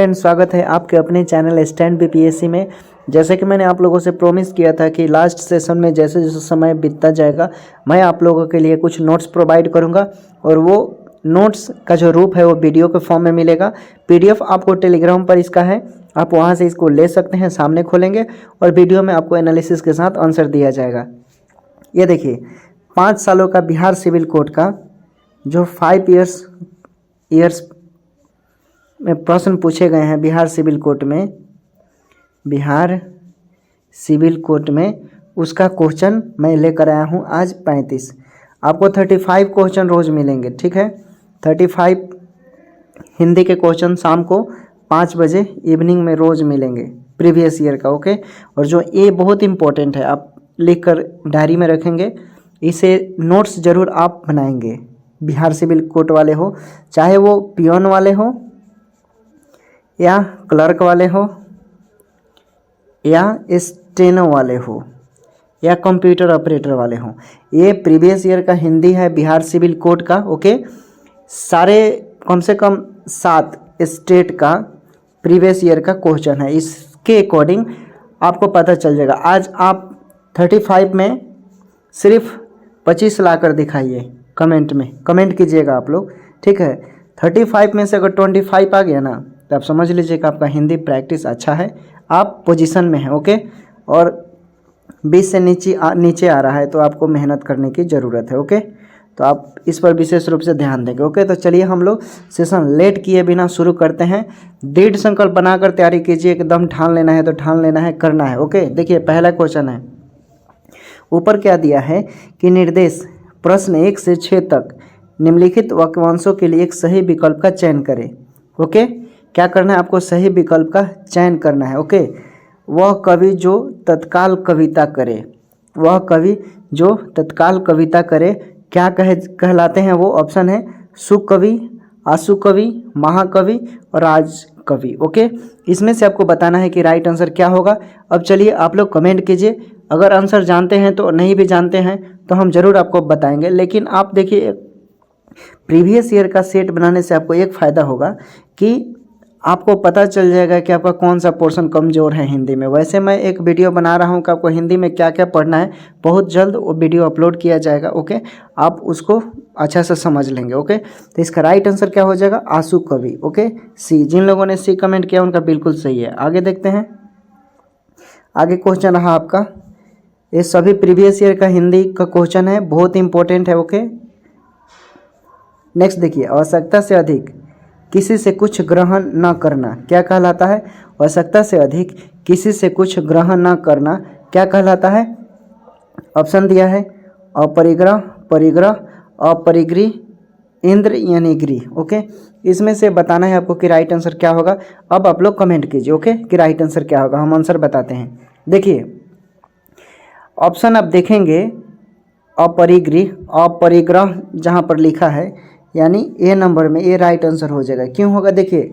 Friends, स्वागत है आपके अपने चैनल स्टैंड बीपीएससी में। जैसे कि मैंने आप लोगों से प्रॉमिस किया था कि लास्ट सेशन में जैसे जैसे समय बीतता जाएगा मैं आप लोगों के लिए कुछ नोट्स प्रोवाइड करूंगा और वो नोट्स का जो रूप है वो वीडियो के फॉर्म में मिलेगा। पीडीएफ आपको टेलीग्राम पर इसका है, आप वहाँ से इसको ले सकते हैं। सामने खोलेंगे और वीडियो में आपको एनालिसिस के साथ आंसर दिया जाएगा। ये देखिए 5 सालों का बिहार सिविल कोड का जो 5 ईयर्स में प्रश्न पूछे गए हैं बिहार सिविल कोड में उसका क्वेश्चन मैं लेकर आया हूँ आज 35। आपको 35 क्वेश्चन रोज़ मिलेंगे, ठीक है। 35 हिंदी के क्वेश्चन शाम को 5 बजे इवनिंग में रोज़ मिलेंगे प्रीवियस ईयर का, ओके। और जो ये बहुत इंपॉर्टेंट है, आप लिख कर डायरी में रखेंगे, इसे नोट्स ज़रूर आप बनाएंगे। बिहार सिविल कोड वाले हो, चाहे वो पियोन वाले हो या क्लर्क वाले हो या स्टेनो वाले हो या कंप्यूटर ऑपरेटर वाले हो, ये प्रीवियस ईयर का हिंदी है बिहार सिविल कोड का, ओके। सारे कम से कम 7 स्टेट का प्रीवियस ईयर का क्वेश्चन है, इसके अकॉर्डिंग आपको पता चल जाएगा। आज आप 35 में सिर्फ 25 ला कर दिखाइए, कमेंट में कमेंट कीजिएगा आप लोग, ठीक है। 35 में से अगर 25 आ गया ना तो आप समझ लीजिए कि आपका हिंदी प्रैक्टिस अच्छा है, आप पोजीशन में हैं, ओके। और 20 से नीचे आ रहा है तो आपको मेहनत करने की ज़रूरत है, ओके। तो आप इस पर विशेष रूप से ध्यान देंगे, ओके। तो चलिए हम लोग सेशन लेट किए बिना शुरू करते हैं। दृढ़ संकल्प बनाकर तैयारी कीजिए, एकदम ठान लेना है तो ठान लेना है, करना है, ओके। देखिए पहला क्वेश्चन है, ऊपर क्या दिया है कि निर्देश प्रश्न 1 से 6 तक निम्नलिखित वाक्यांशों के लिए एक सही विकल्प का चयन करें, ओके। क्या करना है आपको? सही विकल्प का चयन करना है, ओके। वह कवि जो तत्काल कविता करे, वह कवि जो तत्काल कविता करे क्या कहलाते हैं? वो ऑप्शन है सुकवि, आशु कवि, महाकवि और राजकवि, ओके। इसमें से आपको बताना है कि राइट आंसर क्या होगा। अब चलिए आप लोग कमेंट कीजिए, अगर आंसर जानते हैं तो, नहीं भी जानते हैं तो हम ज़रूर आपको बताएंगे। लेकिन आप देखिए प्रीवियस ईयर का सेट बनाने से आपको एक फ़ायदा होगा कि आपको पता चल जाएगा कि आपका कौन सा पोर्शन कमज़ोर है हिंदी में। वैसे मैं एक वीडियो बना रहा हूँ कि आपको हिंदी में क्या क्या पढ़ना है, बहुत जल्द वो वीडियो अपलोड किया जाएगा, ओके। आप उसको अच्छा से समझ लेंगे, ओके। तो इसका राइट आंसर क्या हो जाएगा? आशु कवि, ओके। सी, जिन लोगों ने सी कमेंट किया उनका बिल्कुल सही है। आगे देखते हैं, आगे क्वेश्चन रहा आपका, ये सभी प्रीवियस ईयर का हिंदी का क्वेश्चन है, बहुत इंपॉर्टेंट है, ओके। नेक्स्ट देखिए, आवश्यकता से अधिक किसी से कुछ ग्रहण न करना क्या कहलाता है? आवश्यकता से अधिक किसी से कुछ ग्रहण न करना क्या कहलाता है? ऑप्शन दिया है अपरिग्रह, परिग्रह, अपरिग्रह, इंद्र यानी गृह, ओके। इसमें से बताना है आपको कि राइट आंसर क्या होगा। अब आप लोग कमेंट कीजिए, ओके, कि राइट आंसर क्या होगा। हम आंसर बताते हैं। देखिए ऑप्शन आप देखेंगे अपरिग्रह, अपरिग्रह जहाँ पर लिखा है यानी ए नंबर में ये राइट आंसर हो जाएगा। क्यों होगा? देखिए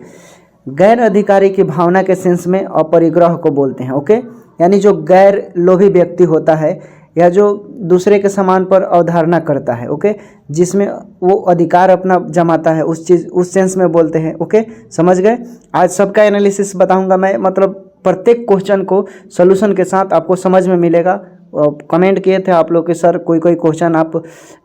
गैर अधिकारी की भावना के सेंस में अपरिग्रह को बोलते हैं, ओके। यानी जो गैर लोभी व्यक्ति होता है या जो दूसरे के सामान पर अवधारणा करता है, ओके, जिसमें वो अधिकार अपना जमाता है, उस सेंस में बोलते हैं, ओके। समझ गए? आज सबका एनालिसिस बताऊंगा मैं, मतलब प्रत्येक क्वेश्चन को सोल्यूशन के साथ आपको समझ में मिलेगा। कमेंट किए थे आप लोग के सर कोई क्वेश्चन आप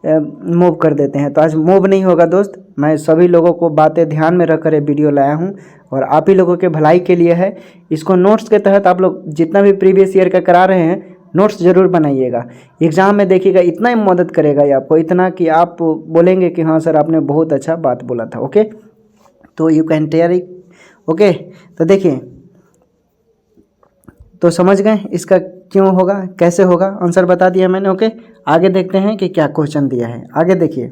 मूव कर देते हैं, तो आज मूव नहीं होगा दोस्त। मैं सभी लोगों को बातें ध्यान में रखकर ये वीडियो लाया हूँ और आप ही लोगों के भलाई के लिए है। इसको नोट्स के तहत आप लोग जितना भी प्रीवियस ईयर का करा रहे हैं नोट्स ज़रूर बनाइएगा। एग्ज़ाम में देखिएगा इतना ही मदद करेगा ये आपको, इतना कि आप बोलेंगे कि हाँ सर आपने बहुत अच्छा बात बोला था, ओके। तो you can tear it, okay. तो देखिए, तो समझ गए इसका क्यों होगा, कैसे होगा, आंसर बता दिया मैंने, ओके। आगे देखते हैं कि क्या क्वेश्चन दिया है। आगे देखिए,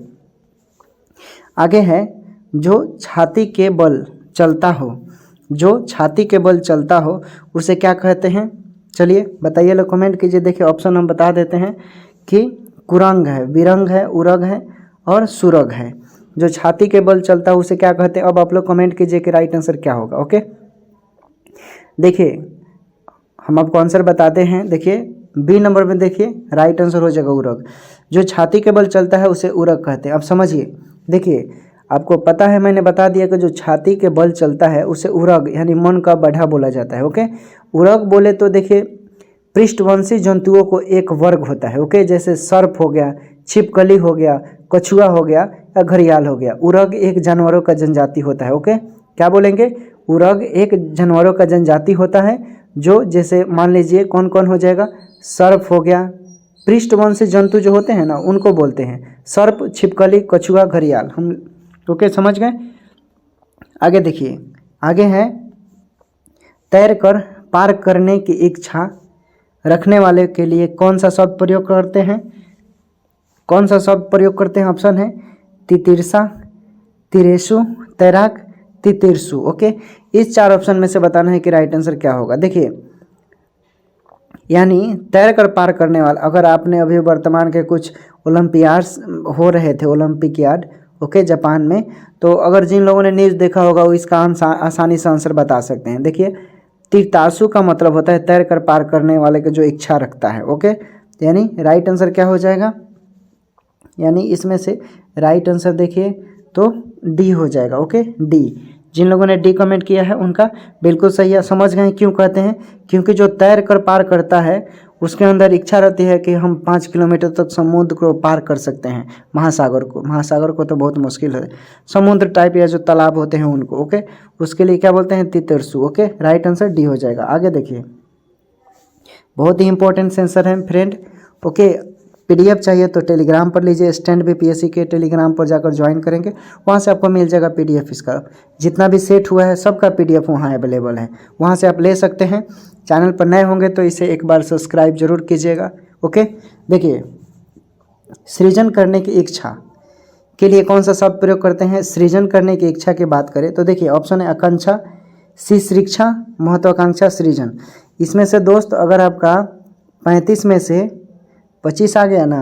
आगे है जो छाती के बल चलता हो, जो छाती के बल चलता हो उसे क्या कहते हैं? चलिए बताइए, लोग कमेंट कीजिए। देखिए ऑप्शन हम बता देते हैं कि कुरंग है, विरंग है, उरग है और सुरग है। जो छाती के बल चलता है उसे क्या कहते हैं? अब आप लोग कमेंट कीजिए कि राइट आंसर क्या होगा, ओके। देखिए हम आपको आंसर बताते हैं। देखिए बी नंबर में देखिए राइट आंसर हो जाएगा उरग। जो छाती के बल चलता है उसे उरग कहते हैं। अब समझिए, देखिए आपको पता है, मैंने बता दिया कि जो छाती के बल चलता है उसे उरग यानी मन का बढ़ा बोला जाता है। ओके, उरग बोले तो देखिए पृष्ठवंशी जंतुओं को एक वर्ग होता है। ओके, जैसे सर्प हो गया, छिपकली हो गया, कछुआ हो गया या घड़ियाल हो गया। उरग एक जानवरों का जनजाति होता है। ओके, क्या बोलेंगे? उरग एक जानवरों का जनजाति होता है जो जैसे मान लीजिए कौन कौन हो जाएगा, सर्प हो गया, पृष्ठवंशी जंतु जो होते हैं ना उनको बोलते हैं सर्प, छिपकली, कछुआ, घड़ियाल। हम ओके समझ गए। आगे देखिए, आगे है तैरकर पार करने की इच्छा रखने वाले के लिए कौन सा शब्द प्रयोग करते हैं? कौन सा शब्द प्रयोग करते हैं? ऑप्शन है तितिरसा, तिरेसु, तैराक, तितिरसु। ओके, इस 4 ऑप्शन में से बताना है कि राइट आंसर क्या होगा। देखिए, यानी तैर कर पार करने वाला, अगर आपने अभी वर्तमान के कुछ ओलंपियाड्स हो रहे थे, ओलंपिक यार्ड, ओके, जापान में, तो अगर जिन लोगों ने न्यूज़ देखा होगा वो इसका आसानी से आंसर बता सकते हैं। देखिए, तीर्थासु का मतलब होता है तैर कर पार करने वाले का जो इच्छा रखता है। ओके, यानी राइट आंसर क्या हो जाएगा? यानी इसमें से राइट आंसर देखिए तो डी हो जाएगा। Okay, D. जिन लोगों ने डी कमेंट किया है उनका बिल्कुल सही है। समझ गए क्यों कहते हैं? क्योंकि जो तैर कर पार करता है उसके अंदर इच्छा रहती है कि हम 5 किलोमीटर तक समुद्र को पार कर सकते हैं, महासागर को तो बहुत मुश्किल है, समुद्र टाइप या जो तालाब होते हैं उनको। ओके, उसके लिए क्या बोलते हैं? तितरसु। ओके, राइट आंसर डी हो जाएगा। आगे देखिए, बहुत ही इंपॉर्टेंट सेंसर है फ्रेंड। ओके, पीडीएफ चाहिए तो टेलीग्राम पर लीजिए, स्टैंड बीपीएससी के टेलीग्राम पर जाकर ज्वाइन करेंगे, वहाँ से आपको मिल जाएगा पीडीएफ। इसका जितना भी सेट हुआ है सबका पीडीएफ वहाँ अवेलेबल है, वहाँ से आप ले सकते हैं। चैनल पर नए होंगे तो इसे एक बार सब्सक्राइब जरूर कीजिएगा। ओके, देखिए, सृजन करने की इच्छा के लिए कौन सा शब्द प्रयोग करते हैं? सृजन करने की इच्छा की बात करें तो देखिए ऑप्शन है आकांक्षा, सी शिक्षा, महत्वाकांक्षा, सृजन। इसमें से दोस्त अगर आपका 35 में से 25 आ गया ना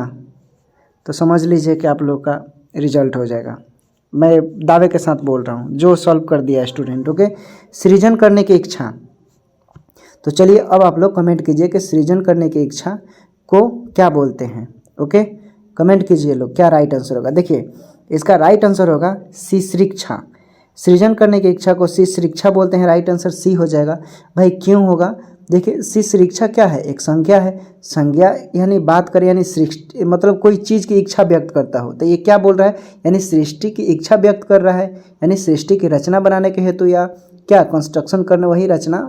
तो समझ लीजिए कि आप लोग का रिजल्ट हो जाएगा। मैं दावे के साथ बोल रहा हूँ, जो सॉल्व कर दिया स्टूडेंट। ओके, सृजन करने की इच्छा। तो चलिए अब आप लोग कमेंट कीजिए कि सृजन करने की इच्छा को क्या बोलते हैं। ओके, कमेंट कीजिए लोग, क्या राइट आंसर होगा। देखिए, इसका राइट आंसर होगा सी शिक्षा। सृजन करने की इच्छा को सी शिक्षा बोलते हैं। राइट आंसर सी हो जाएगा। भाई क्यों होगा? देखिए, सी शिक्षा क्या है? एक संज्ञा है। संज्ञा यानी बात करें यानी सृष्टि, मतलब कोई चीज़ की इच्छा व्यक्त करता हो, तो ये क्या बोल रहा है? यानी सृष्टि की इच्छा व्यक्त कर रहा है, यानी सृष्टि की रचना बनाने के हेतु या क्या कंस्ट्रक्शन करने, वही रचना।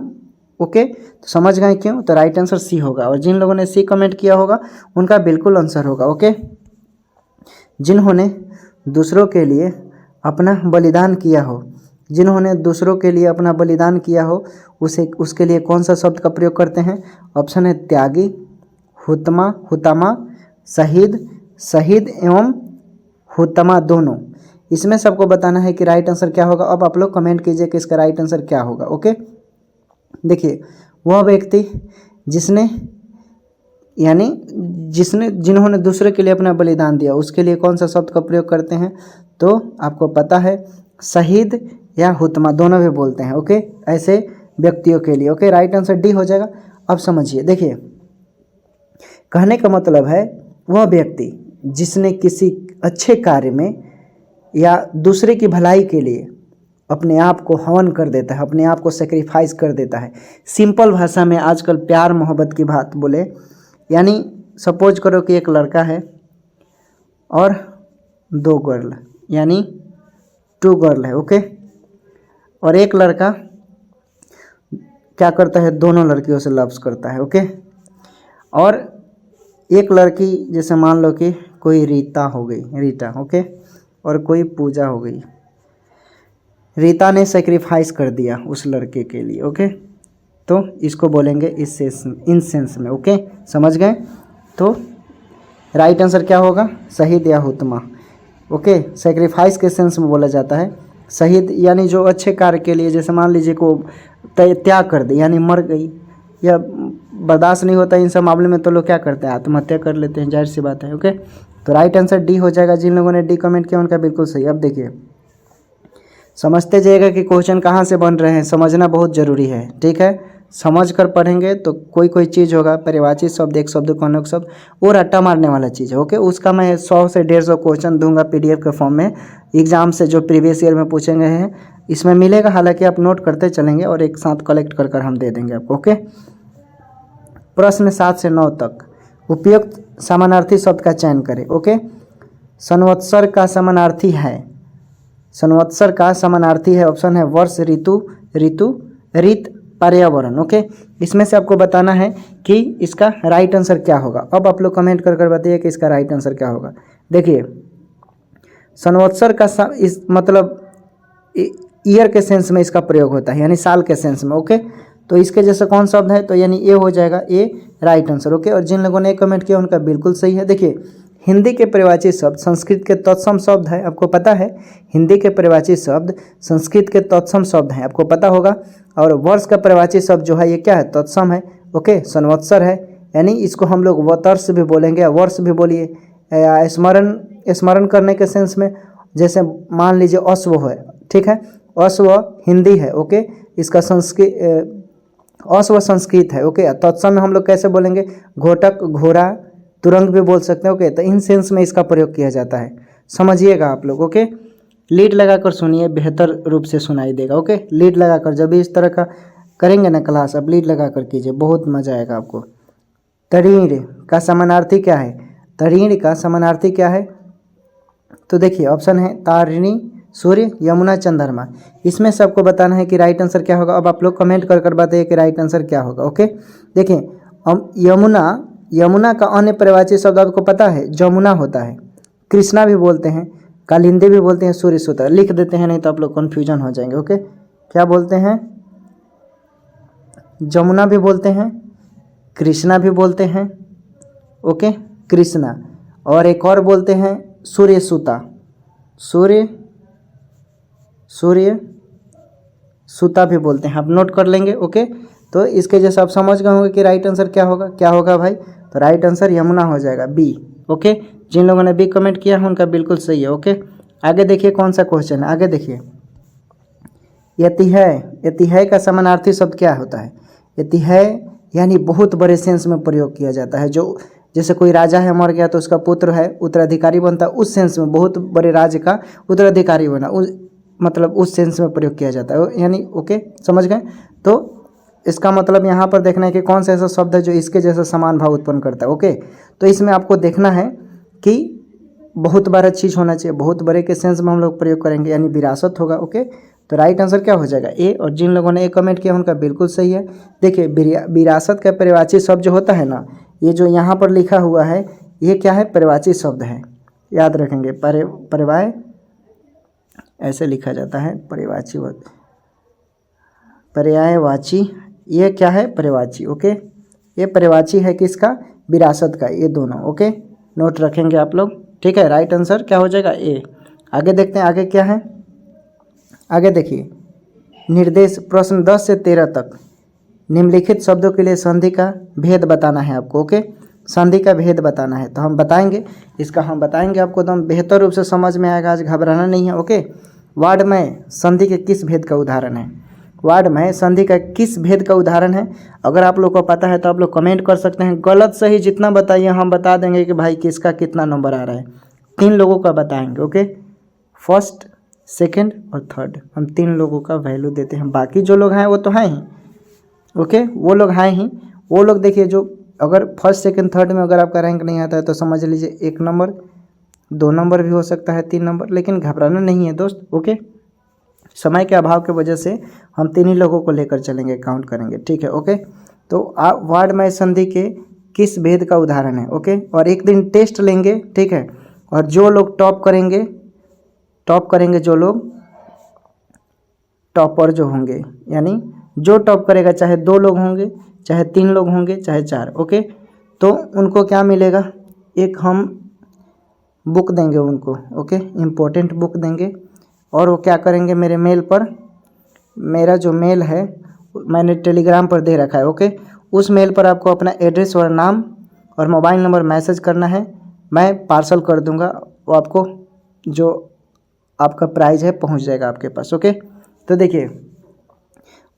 ओके, तो समझ गए क्यों? तो राइट आंसर सी होगा। और जिन लोगों ने सी कमेंट किया होगा उनका बिल्कुल आंसर होगा। ओके, जिन्होंने दूसरों के लिए अपना बलिदान किया हो, जिन्होंने दूसरों के लिए अपना बलिदान किया हो उसके लिए कौन सा शब्द का प्रयोग करते हैं? ऑप्शन है त्यागी, हुतमा, हुतामा, शहीद, शहीद एवं हुतमा दोनों। इसमें सबको बताना है कि राइट आंसर क्या होगा। अब आप लोग कमेंट कीजिए कि इसका राइट आंसर क्या होगा। ओके, देखिए, वह व्यक्ति जिसने यानी जिन्होंने दूसरे के लिए अपना बलिदान दिया उसके लिए कौन सा शब्द का प्रयोग करते हैं? तो आपको पता है शहीद या हुतमा दोनों भी बोलते हैं। ओके, ऐसे व्यक्तियों के लिए। ओके, राइट आंसर डी हो जाएगा। अब समझिए, देखिए, कहने का मतलब है वह व्यक्ति जिसने किसी अच्छे कार्य में या दूसरे की भलाई के लिए अपने आप को हवन कर देता है, अपने आप को सेक्रीफाइस कर देता है। सिंपल भाषा में आजकल प्यार मोहब्बत की बात बोले, यानी सपोज करो कि एक लड़का है और 2 गर्ल, यानी 2 गर्ल है। ओके, और एक लड़का क्या करता है? दोनों लड़कियों से लव्स करता है। ओके, और एक लड़की जैसे मान लो कि कोई रीता हो गई, रीता। ओके, और कोई पूजा हो गई। रीता ने सेक्रीफाइस कर दिया उस लड़के के लिए। ओके, तो इसको बोलेंगे इन सेंस में। ओके, समझ गए? तो राइट आंसर क्या होगा? शहीद या हुतमा। ओके, सेक्रीफाइस के सेंस में बोला जाता है। शहीद यानी जो अच्छे कार्य के लिए, जैसे मान लीजिए को त्याग कर दे यानी मर गई, या बर्दाश्त नहीं होता इन सब मामले में तो लोग क्या करते हैं? आत्महत्या कर लेते हैं, जाहिर सी बात है। ओके, तो राइट आंसर डी हो जाएगा। जिन लोगों ने डी कमेंट किया उनका बिल्कुल सही। अब देखिए, समझते जाइएगा कि क्वेश्चन कहाँ से बन रहे हैं, समझना बहुत ज़रूरी है। ठीक है, समझ कर पढ़ेंगे तो कोई कोई चीज़ होगा, पर्यायवाची शब्द, एक शब्द को अनेक शब्द, और रट्टा मारने वाला चीज़ है। ओके, उसका मैं 100 से 150 क्वेश्चन दूंगा PDF के फॉर्म में, एग्जाम से जो प्रीवियस ईयर में पूछे गए हैं इसमें मिलेगा। हालांकि आप नोट करते चलेंगे और एक साथ कलेक्ट कर कर हम दे देंगे आपको। ओके, प्रश्न 7 से 9 तक उपयुक्त समानार्थी शब्द का चयन करें। ओके, संवत्सर का समानार्थी है, संवत्सर का समानार्थी है, ऑप्शन है वर्ष, ऋतु, ऋत, पर्यावरण। ओके, इसमें से आपको बताना है कि इसका राइट आंसर क्या होगा। अब आप लोग कमेंट कर कर बताइए कि इसका राइट आंसर क्या होगा। देखिए, संवत्सर का इस मतलब ईयर के सेंस में इसका प्रयोग होता है, यानी साल के सेंस में। ओके, तो इसके जैसा कौन शब्द है, तो यानी ए हो जाएगा, ए राइट आंसर। ओके, और जिन लोगों ने कमेंट किया उनका बिल्कुल सही है। देखिए, हिंदी के पर्यायवाची शब्द संस्कृत के तत्सम शब्द है, आपको पता है। हिंदी के पर्यायवाची शब्द संस्कृत के तत्सम शब्द हैं, आपको पता होगा। और वर्ष का पर्यायवाची शब्द जो है ये क्या है, तत्सम है। ओके, संवत्सर है, यानी इसको हम लोग वतर्ष भी बोलेंगे या वर्ष भी बोलिए, या स्मरण करने के सेंस में, जैसे मान लीजिए अश्व है, ठीक है, अश्व हिंदी है। ओके, इसका अश्व संस्कृत है। ओके, तत्सम में हम लोग कैसे बोलेंगे, घोटक, घोड़ा, तुरंग भी बोल सकते हैं। ओके, तो इन सेंस में इसका प्रयोग किया जाता है, समझिएगा आप लोग। ओके, लीड लगाकर सुनिए, बेहतर रूप से सुनाई देगा। ओके, लीड लगाकर, जब भी इस तरह का करेंगे ना क्लास, अब लीड लगाकर कीजिए, बहुत मजा आएगा आपको। तरीण का समानार्थी क्या है, तरीण का समानार्थी क्या है, तो देखिए ऑप्शन है तारिणी, सूर्य, यमुना, चंद्रमा। इसमें से आपको बताना है कि राइट आंसर क्या होगा। अब आप लोग कमेंट कर कर बताइए कि राइट आंसर क्या होगा। ओके, देखिए, यमुना का अन्य पर्यायवाची शब्द आपको पता है, जमुना होता है, कृष्णा भी बोलते हैं, कालिंदी भी बोलते हैं, सूर्य सूता। लिख देते हैं, नहीं तो आप लोग कन्फ्यूजन हो जाएंगे। ओके, क्या बोलते हैं, जमुना भी बोलते हैं, कृष्णा भी बोलते हैं। ओके, कृष्णा, और एक और बोलते हैं सूर्य सूता, सूर्य सूता भी बोलते हैं, आप नोट कर लेंगे। ओके, तो इसके जैसे आप समझ गए होंगे कि राइट आंसर क्या होगा। क्या होगा भाई, तो राइट आंसर यमुना हो जाएगा, बी। ओके, जिन लोगों ने बी कमेंट किया है उनका बिल्कुल सही है। ओके, आगे देखिए कौन सा क्वेश्चन है, आगे देखिए। यतिहय का समानार्थी शब्द क्या होता है, यतिहय यानी बहुत बड़े सेंस में प्रयोग किया जाता है। जो जैसे कोई राजा है, मर गया तो उसका पुत्र है उत्तराधिकारी बनता है, उस सेंस में, बहुत बड़े राज्य का उत्तराधिकारी बना, मतलब उस सेंस में प्रयोग किया जाता है, यानी। ओके, समझ गए। तो इसका मतलब यहाँ पर देखना है कि कौन सा ऐसा शब्द है जो इसके जैसा समान भाव उत्पन्न करता है। ओके, तो इसमें आपको देखना है कि बहुत बड़ा चीज़ होना चाहिए, बहुत बड़े के सेंस में हम लोग प्रयोग करेंगे, यानी विरासत होगा। ओके, तो राइट आंसर क्या हो जाएगा, ए। और जिन लोगों ने ए कमेंट किया उनका बिल्कुल सही है। देखिए, विरासत का पर्यायवाची शब्द जो होता है ना, ये जो यहाँ पर लिखा हुआ है ये क्या है, पर्यायवाची शब्द है, याद रखेंगे। पर्याय ऐसे लिखा जाता है, पर्यायवाची, ये क्या है, पर्यायवाची। ओके, ये पर्यायवाची है किसका, विरासत का, ये दोनों। ओके, नोट रखेंगे आप लोग, ठीक है। राइट आंसर क्या हो जाएगा, ए। आगे देखते हैं, आगे क्या है, आगे देखिए। निर्देश प्रश्न 10 से 13 तक निम्नलिखित शब्दों के लिए संधि का भेद बताना है आपको। ओके, संधि का भेद बताना है, तो हम बताएंगे, इसका हम बताएंगे आपको, एकदम बेहतर रूप से समझ में आएगा, आज घबराना नहीं है। ओके, वार्ड में संधि के किस भेद का उदाहरण है, वार्ड में संधि का किस भेद का उदाहरण है। अगर आप लोग को पता है तो आप लोग कमेंट कर सकते हैं, गलत सही जितना बताइए हम बता देंगे कि भाई किसका कितना नंबर आ रहा है। 3 लोगों का बताएंगे। ओके, फर्स्ट, सेकंड और थर्ड, हम 3 लोगों का वैल्यू देते हैं। बाकी जो लोग हैं वो तो हैं ही। ओके, वो लोग हैं ही, वो लोग देखिए, जो अगर फर्स्ट, सेकंड, थर्ड में अगर आपका रैंक नहीं आता है तो समझ लीजिए 1 नंबर, 2 नंबर भी हो सकता है, 3 नंबर, लेकिन घबराना नहीं है दोस्त। ओके, समय के अभाव की वजह से हम 3 ही लोगों को लेकर चलेंगे, काउंट करेंगे, ठीक है। ओके, तो आप वार्ड में संधि के किस भेद का उदाहरण है। ओके, और एक दिन टेस्ट लेंगे, ठीक है, और जो लोग टॉप करेंगे, जो लोग टॉपर जो होंगे, यानी जो टॉप करेगा, चाहे 2 लोग होंगे, चाहे 3 लोग होंगे, चाहे 4। ओके, तो उनको क्या मिलेगा, एक हम बुक देंगे उनको। ओके, इम्पोर्टेंट बुक देंगे, और वो क्या करेंगे, मेरे मेल पर, मेरा जो मेल है मैंने टेलीग्राम पर दे रखा है। ओके, उस मेल पर आपको अपना एड्रेस और नाम और मोबाइल नंबर मैसेज करना है, मैं पार्सल कर दूंगा, वो आपको जो आपका प्राइज़ है पहुंच जाएगा आपके पास। ओके, तो देखिए,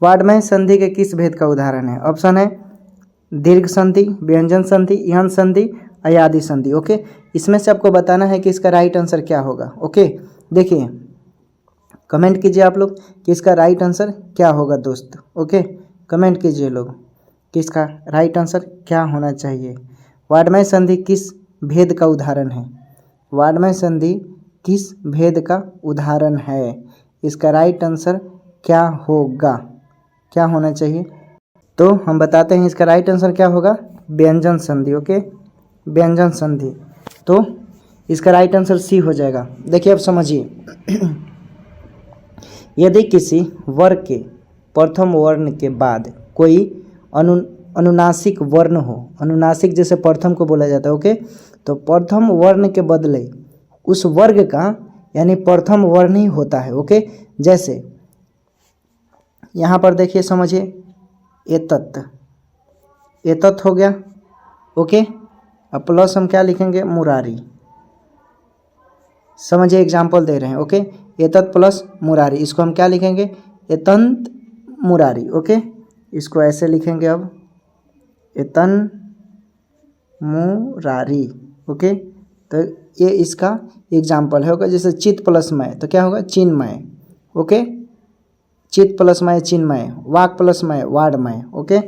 वाड्मय संधि के किस भेद का उदाहरण है? ऑप्शन है दीर्घ संधि, व्यंजन संधि, यन संधि, अयादि संधि। ओके, इसमें से आपको बताना है कि इसका राइट आंसर क्या होगा। ओके, देखिए कमेंट कीजिए आप लोग कि इसका राइट आंसर क्या होगा दोस्त। ओके, कमेंट कीजिए लोग कि इसका राइट आंसर क्या होना चाहिए। वाड्मय संधि किस भेद का उदाहरण है? वाड्मय संधि किस भेद का उदाहरण है? इसका राइट आंसर क्या होगा, क्या होना चाहिए? तो हम बताते हैं इसका राइट आंसर क्या होगा, व्यंजन संधि। ओके, व्यंजन संधि। तो इसका राइट आंसर सी हो जाएगा। देखिए अब समझिए यदि किसी वर्ग के प्रथम वर्ण के बाद कोई अनुनासिक वर्ण हो, अनुनासिक जैसे प्रथम को बोला जाता है। ओके, तो प्रथम वर्ण के बदले उस वर्ग का यानी प्रथम वर्ण ही होता है। ओके, जैसे यहाँ पर देखिए समझिए एतत्, एतत् हो गया। ओके, अब प्लस हम क्या लिखेंगे, मुरारी। समझिए एग्जाम्पल दे रहे हैं। ओके, एतत् प्लस मुरारी, इसको हम क्या लिखेंगे, एतंत मुरारी। ओके, इसको ऐसे लिखेंगे अब एतन मुरारी। ओके, तो ये इसका एग्जाम्पल है। ओके, जैसे चित प्लस मय तो क्या होगा, चिन्मय। ओके, चित प्लस मय चिन्मय, वाक प्लस मय वाड्मय। ओके,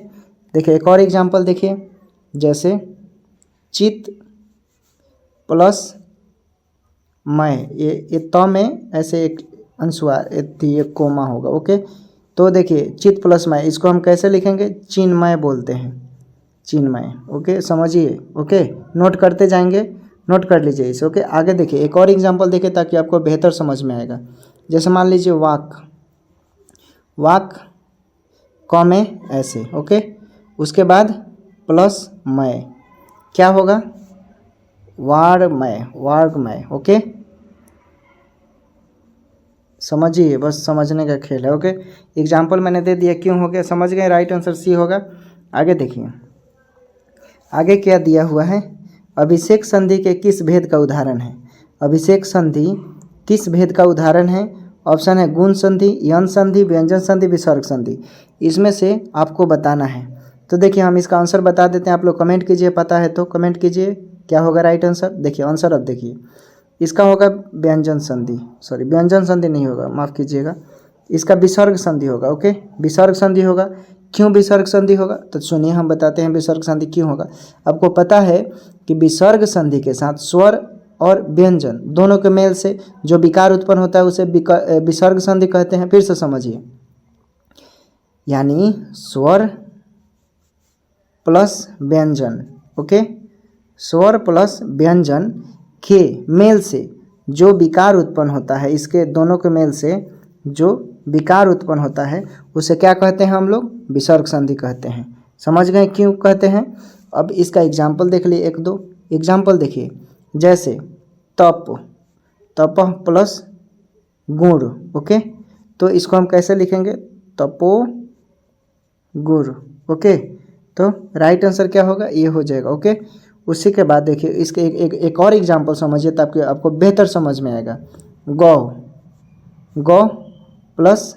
देखिए एक और एग्जाम्पल देखिए, जैसे चित प्लस मय, ये त में ऐसे एक अनुस्वार एक कोमा होगा। ओके, तो देखिए चित प्लस मय, इसको हम कैसे लिखेंगे, चिन्मय बोलते हैं, चिन्मय। ओके, समझिए। ओके, नोट करते जाएंगे, नोट कर लीजिए इसे। ओके, आगे देखिए एक और एग्जांपल देखिए ताकि आपको बेहतर समझ में आएगा। जैसे मान लीजिए वाक, वाक क में ऐसे। ओके, उसके बाद प्लस मय क्या होगा, वार्मय, वार्गमय। ओके, समझिए, बस समझने का खेल है। ओके, एग्जाम्पल मैंने दे दिया, क्यों हो गया, समझ गए, राइट आंसर सी होगा। आगे देखिए आगे क्या दिया हुआ है, अभिषेक संधि के किस भेद का उदाहरण है? अभिषेक संधि किस भेद का उदाहरण है? ऑप्शन है गुण संधि, यन संधि, व्यंजन संधि, विसर्ग संधि। इसमें से आपको बताना है। तो देखिए हम इसका आंसर बता देते हैं, आप लोग कमेंट कीजिए, पता है तो कमेंट कीजिए क्या होगा राइट आंसर। देखिए आंसर अब देखिए, इसका होगा व्यंजन संधि, सॉरी व्यंजन संधि नहीं होगा, माफ़ कीजिएगा, इसका विसर्ग संधि होगा। ओके, विसर्ग संधि होगा। क्यों विसर्ग संधि होगा, तो सुनिए हम बताते हैं विसर्ग संधि क्यों होगा। आपको पता है कि विसर्ग संधि के साथ स्वर और व्यंजन दोनों के मेल से जो विकार उत्पन्न होता है उसे विसर्ग संधि कहते हैं। फिर से समझिए, यानी स्वर प्लस व्यंजन। ओके, स्वर प्लस व्यंजन के मेल से जो विकार उत्पन्न होता है, इसके दोनों के मेल से जो विकार उत्पन्न होता है उसे क्या कहते हैं हम लोग, विसर्ग संधि कहते हैं। समझ गए क्यों कहते हैं? अब इसका एग्जाम्पल देख लिए, एक दो एग्जाम्पल देखिए, जैसे तप, तप प्लस गुण। ओके, तो इसको हम कैसे लिखेंगे, तपो गुर। ओके, तो राइट आंसर क्या होगा, ये हो जाएगा। ओके, उसी के बाद देखिए इसके एक और एग्जाम्पल समझिए ताकि आपको बेहतर समझ में आएगा। गौ, गौ प्लस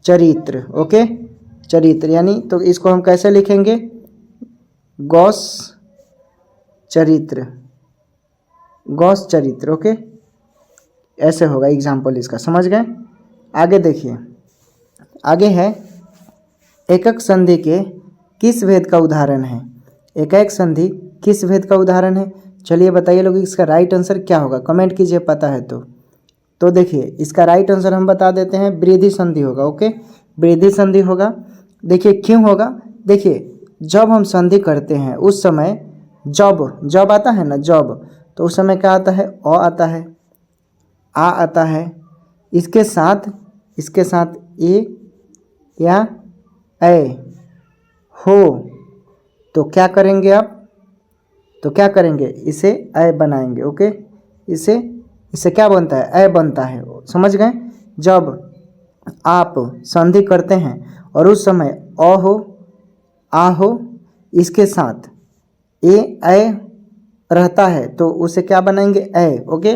चरित्र। ओके, चरित्र यानी, तो इसको हम कैसे लिखेंगे, गौस चरित्र, गौस चरित्र। ओके, ऐसे होगा एग्जाम्पल इसका, समझ गए। आगे देखिए, आगे है एकक संधि के किस भेद का उदाहरण है? एकक संधि किस भेद का उदाहरण है? चलिए बताइए लोग इसका राइट आंसर क्या होगा, कमेंट कीजिए पता है तो देखिए इसका राइट आंसर हम बता देते हैं, वृद्धि संधि होगा। ओके, वृद्धि संधि होगा। देखिए क्यों होगा, देखिए जब हम संधि करते हैं उस समय जब आता है ना, जब, तो उस समय क्या आता है, अ आता है, आ आता है, इसके साथ ए या ए हो, तो क्या करेंगे आप, तो क्या करेंगे, इसे ए बनाएंगे। ओके, इससे क्या बनता है, ए बनता है। समझ गए, जब आप संधि करते हैं और उस समय अ हो, आ हो, इसके साथ ए रहता है तो उसे क्या बनाएंगे, ए। ओके,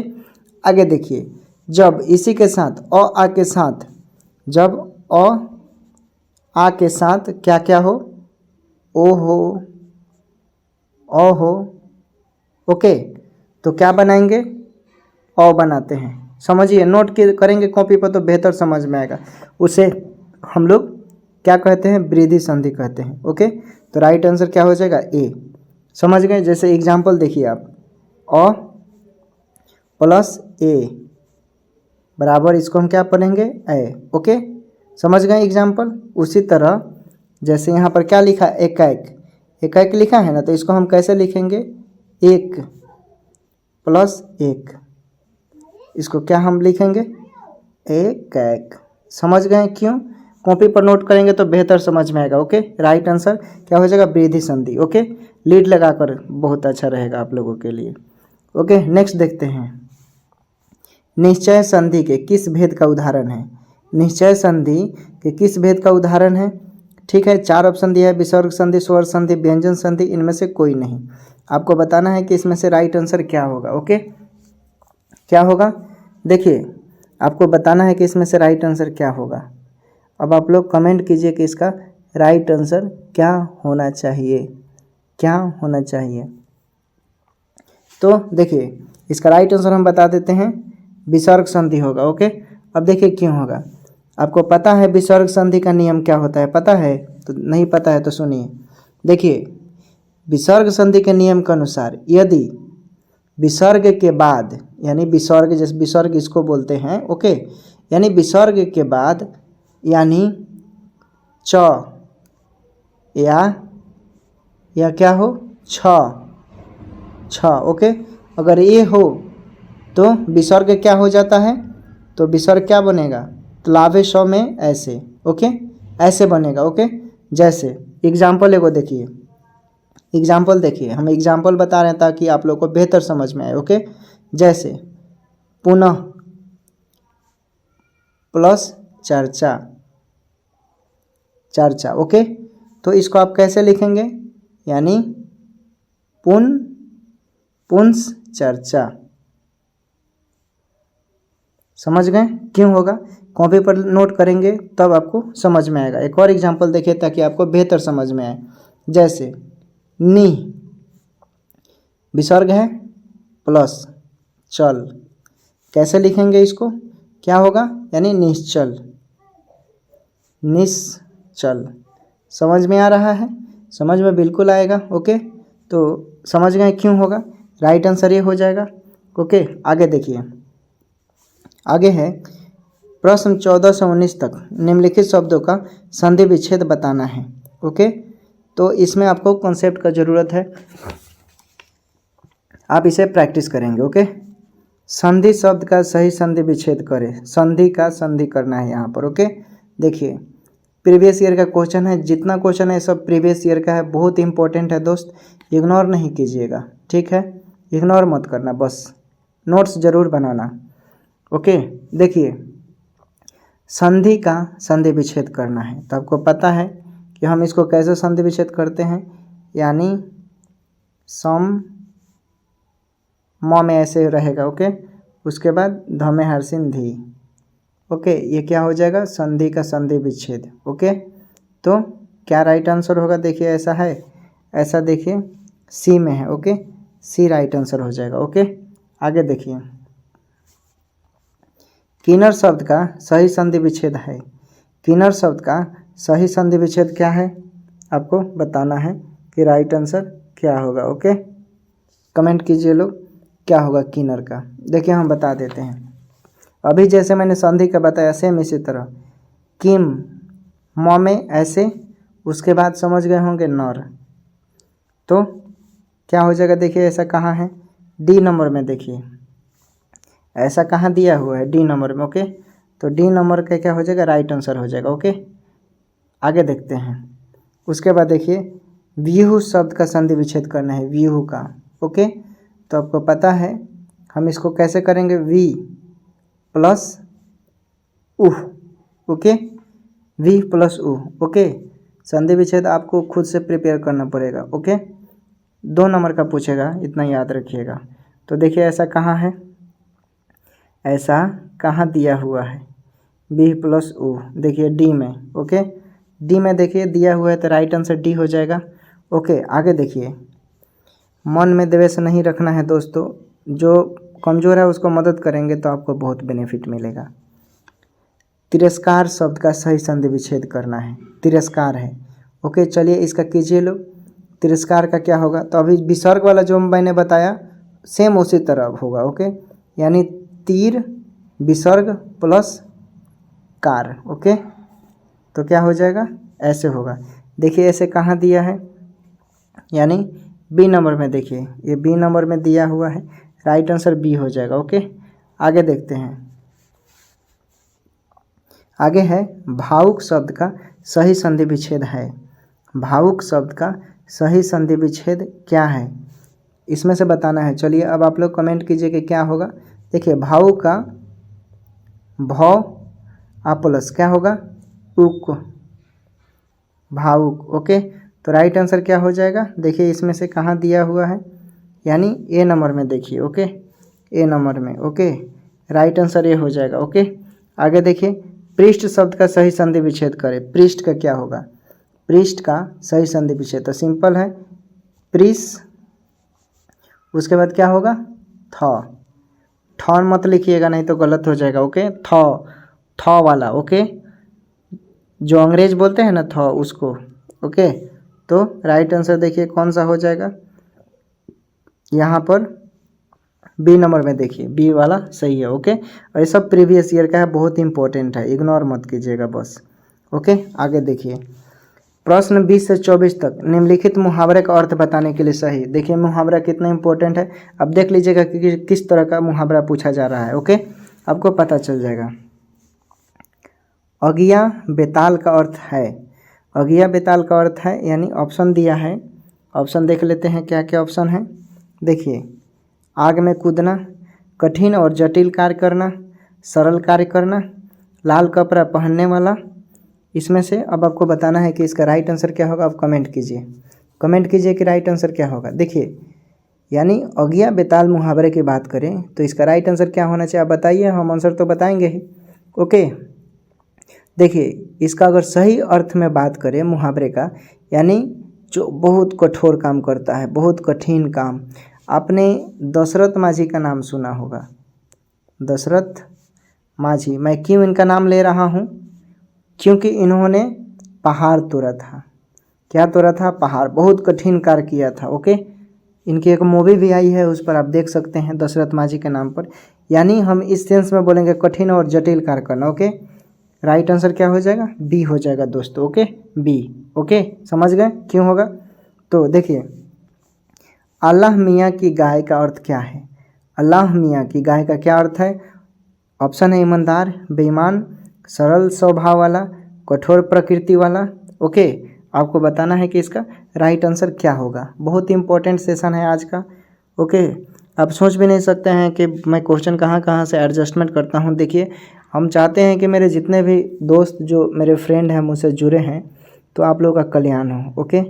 आगे देखिए, जब इसी के साथ अ आ के साथ, जब अ आ के साथ क्या क्या हो, ओ हो, ओ हो। ओके, तो क्या बनाएंगे, ओ बनाते हैं। समझिए, नोट करेंगे कॉपी पर तो बेहतर समझ में आएगा। उसे हम लोग क्या कहते हैं, वृद्धि संधि कहते हैं। ओके, तो राइट आंसर क्या हो जाएगा, ए। समझ गए। जैसे एग्जाम्पल देखिए आप, अ प्लस ए बराबर, इसको हम क्या पढ़ेंगे, ए। ओके, समझ गए एग्जाम्पल। उसी तरह जैसे यहाँ पर क्या लिखा, एकाएक, एकाएक लिखा है ना, तो इसको हम कैसे लिखेंगे, एक प्लस एक, इसको क्या हम लिखेंगे, एकाएक। समझ गए क्यों, कॉपी पर नोट करेंगे तो बेहतर समझ में आएगा। ओके, राइट आंसर क्या हो जाएगा, वृद्धि संधि। ओके, लीड लगाकर बहुत अच्छा रहेगा आप लोगों के लिए। ओके, नेक्स्ट देखते हैं, निश्चय संधि के किस भेद का उदाहरण है। निश्चय संधि के किस भेद का उदाहरण है, ठीक है। 4 ऑप्शन दिया है, विसर्ग संधि, स्वर संधि, व्यंजन संधि, इनमें से कोई नहीं। आपको बताना है कि इसमें से राइट आंसर क्या होगा। ओके, क्या होगा, देखिए आपको बताना है कि इसमें से राइट आंसर क्या होगा। अब आप लोग कमेंट कीजिए कि इसका राइट आंसर क्या होना चाहिए, क्या होना चाहिए। तो देखिए इसका राइट आंसर हम बता देते हैं, विसर्ग संधि होगा। ओके, अब देखिए क्यों होगा। आपको पता है विसर्ग संधि का नियम क्या होता है, पता है, तो नहीं पता है तो सुनिए। देखिए विसर्ग संधि के नियम के अनुसार यदि विसर्ग के बाद, यानी विसर्ग, जैसे विसर्ग इसको बोलते हैं, ओके, यानी विसर्ग के बाद यानी च या क्या हो, छ। ओके, अगर ये हो तो विसर्ग क्या हो जाता है, तो विसर्ग क्या बनेगा, तलावे श में ऐसे। ओके, ऐसे बनेगा। ओके, जैसे एग्जाम्पल एगो देखिए, एग्जाम्पल देखिए, हम एग्जाम्पल बता रहे हैं ताकि आप लोग को बेहतर समझ में आए। ओके, जैसे पुनः प्लस चर्चा, चर्चा। ओके, तो इसको आप कैसे लिखेंगे, यानी पुंस चर्चा। समझ गए क्यों होगा, कॉपी पर नोट करेंगे तब आपको समझ में आएगा। एक और एग्जांपल देखिए ताकि आपको बेहतर समझ में आए। जैसे नी विसर्ग है प्लस चल, कैसे लिखेंगे इसको, क्या होगा, यानी निश्चल, निश्चल। समझ में आ रहा है, समझ में बिल्कुल आएगा। ओके, तो समझ गए क्यों होगा, राइट आंसर ये हो जाएगा। ओके, आगे देखिए, आगे है प्रश्न 14 से 19 तक निम्नलिखित शब्दों का संधि विच्छेद बताना है। ओके, तो इसमें आपको कॉन्सेप्ट का ज़रूरत है, आप इसे प्रैक्टिस करेंगे। ओके, संधि शब्द का सही संधि विच्छेद करें, संधि का संधि करना है यहाँ पर। ओके, देखिए प्रीवियस ईयर का क्वेश्चन है, जितना क्वेश्चन है सब प्रीवियस ईयर का है, बहुत इंपॉर्टेंट है दोस्त, इग्नोर नहीं कीजिएगा, ठीक है, इग्नोर मत करना, बस नोट्स ज़रूर बनाना। ओके, देखिए संधि का संधि विच्छेद करना है, तो आपको पता है कि हम इसको कैसे संधि विच्छेद करते हैं, यानी सम म में ऐसे रहेगा। ओके, उसके बाद ध में हर्षिन धी। ओके, ये क्या हो जाएगा, संधि का संधि विच्छेद। ओके, तो क्या राइट आंसर होगा, देखिए ऐसा है, ऐसा देखिए सी में है। ओके, सी राइट आंसर हो जाएगा। ओके, आगे देखिए, किन्नर शब्द का सही संधि विच्छेद है, किन्नर शब्द का सही संधि विच्छेद क्या है, आपको बताना है कि राइट आंसर क्या होगा। ओके, कमेंट कीजिए लोग क्या होगा किन्नर का। देखिए हम बता देते हैं, अभी जैसे मैंने संधि का बताया सेम इसी तरह, किम म में ऐसे, उसके बाद समझ गए होंगे नर, तो क्या हो जाएगा, देखिए ऐसा कहाँ है, डी नंबर में, देखिए ऐसा कहाँ दिया हुआ है, डी नंबर में। ओके, तो डी नंबर का क्या हो जाएगा, राइट आंसर हो जाएगा। ओके, आगे देखते हैं, उसके बाद देखिए व्यूह शब्द का संधि विच्छेद करना है, व्यूह का। ओके, तो आपको पता है हम इसको कैसे करेंगे, we plus uh. Okay, we plus uh. Okay, संधि विच्छेद आपको खुद से प्रिपेयर करना पड़ेगा। ओके, 2 नंबर का पूछेगा, इतना याद रखिएगा। तो देखिए ऐसा कहाँ है, ऐसा कहाँ दिया हुआ है, बी प्लस उ, देखिए डी में। ओके, डी में देखिए दिया हुआ है तो राइट आंसर डी हो जाएगा। ओके, आगे देखिए, मन में द्वेष नहीं रखना है दोस्तों, जो कमज़ोर है उसको मदद करेंगे तो आपको बहुत बेनिफिट मिलेगा। तिरस्कार शब्द का सही संधि विच्छेद करना है, तिरस्कार है। ओके, चलिए इसका कीजिए लोग। तिरस्कार का क्या होगा, तो अभी विसर्ग वाला जो मैंने बताया सेम उसी तरह होगा। ओके, यानी तीर विसर्ग प्लस कार। ओके, तो क्या हो जाएगा, ऐसे होगा। देखिए ऐसे कहाँ दिया है, यानी बी नंबर में, देखिए ये बी नंबर में दिया हुआ है, राइट आंसर बी हो जाएगा। ओके, आगे देखते हैं। आगे है भावुक शब्द का सही संधि विच्छेद है। भावुक शब्द का सही संधि विच्छेद क्या है, इसमें से बताना है। चलिए अब आप लोग कमेंट कीजिए कि क्या होगा। देखिए भावुक का भौ प्लस क्या होगा, उक, भावुक। ओके, तो राइट आंसर क्या हो जाएगा, देखिए इसमें से कहाँ दिया हुआ है, यानी ए नंबर में देखिए। ओके, ए नंबर में। ओके, राइट आंसर ए हो जाएगा। ओके, आगे देखिए, पृष्ठ शब्द का सही संधि विच्छेद करें। पृष्ठ का क्या होगा, पृष्ठ का सही संधि विच्छेद तो सिंपल है, पृष, उसके बाद क्या होगा, थ। ठ मत लिखिएगा नहीं तो गलत हो जाएगा। ओके, थ वाला। ओके, जो अंग्रेज बोलते हैं ना थ, उसको। ओके, तो राइट आंसर देखिए कौन सा हो जाएगा, यहाँ पर बी नंबर में देखिए, बी वाला सही है। ओके, और ये सब प्रीवियस ईयर का है, बहुत इंपॉर्टेंट है, इग्नोर मत कीजिएगा बस। ओके, आगे देखिए, प्रश्न 20 से 24 तक निम्नलिखित मुहावरे का अर्थ बताने के लिए सही। देखिए मुहावरा कितना इंपॉर्टेंट है, अब देख लीजिएगा कि किस तरह का मुहावरा पूछा जा रहा है। ओके, आपको पता चल जाएगा। अगिया बेताल का अर्थ है, अगिया बेताल का अर्थ है, यानी ऑप्शन दिया है, ऑप्शन देख लेते हैं क्या क्या ऑप्शन है। देखिए, आग में कूदना, कठिन और जटिल कार्य करना, सरल कार्य करना, लाल कपड़ा पहनने वाला। इसमें से अब आपको बताना है कि इसका राइट आंसर क्या होगा। आप कमेंट कीजिए, कमेंट कीजिए कि राइट आंसर क्या होगा। देखिए, यानी अगिया बेताल मुहावरे की बात करें तो इसका राइट आंसर क्या होना चाहिए, आप बताइए, हम आंसर तो बताएंगे ही। ओके, देखिए इसका अगर सही अर्थ में बात करें मुहावरे का, यानी जो बहुत कठोर काम करता है, बहुत कठिन काम। आपने दशरथ माझी का नाम सुना होगा, दशरथ माझी। मैं क्यों इनका नाम ले रहा हूँ, क्योंकि इन्होंने पहाड़ तोड़ा था। क्या तोड़ा था, पहाड़, बहुत कठिन कार्य किया था। ओके, इनकी एक मूवी भी आई है, उस पर आप देख सकते हैं, दशरथ माझी के नाम पर। यानी हम इस सेंस में बोलेंगे कठिन और जटिल कार्य करना। ओके, राइट आंसर क्या हो जाएगा, बी हो जाएगा दोस्तों। Okay, B. ओके, समझ गए क्यों होगा। तो देखिए, अल्लाह मियाँ की गाय का अर्थ क्या है, अल्लाह मियाँ की गाय का क्या अर्थ है। ऑप्शन है ईमानदार, बेईमान, सरल स्वभाव वाला, कठोर प्रकृति वाला। ओके, आपको बताना है कि इसका राइट आंसर क्या होगा। बहुत इंपॉर्टेंट सेशन है आज का। ओके, आप सोच भी नहीं सकते हैं कि मैं क्वेश्चन कहाँ कहाँ से एडजस्टमेंट करता हूँ। देखिए, हम चाहते हैं कि मेरे जितने भी दोस्त, जो मेरे फ्रेंड हैं, मुझसे जुड़े हैं, तो आप लोगों का कल्याण हो। ओके,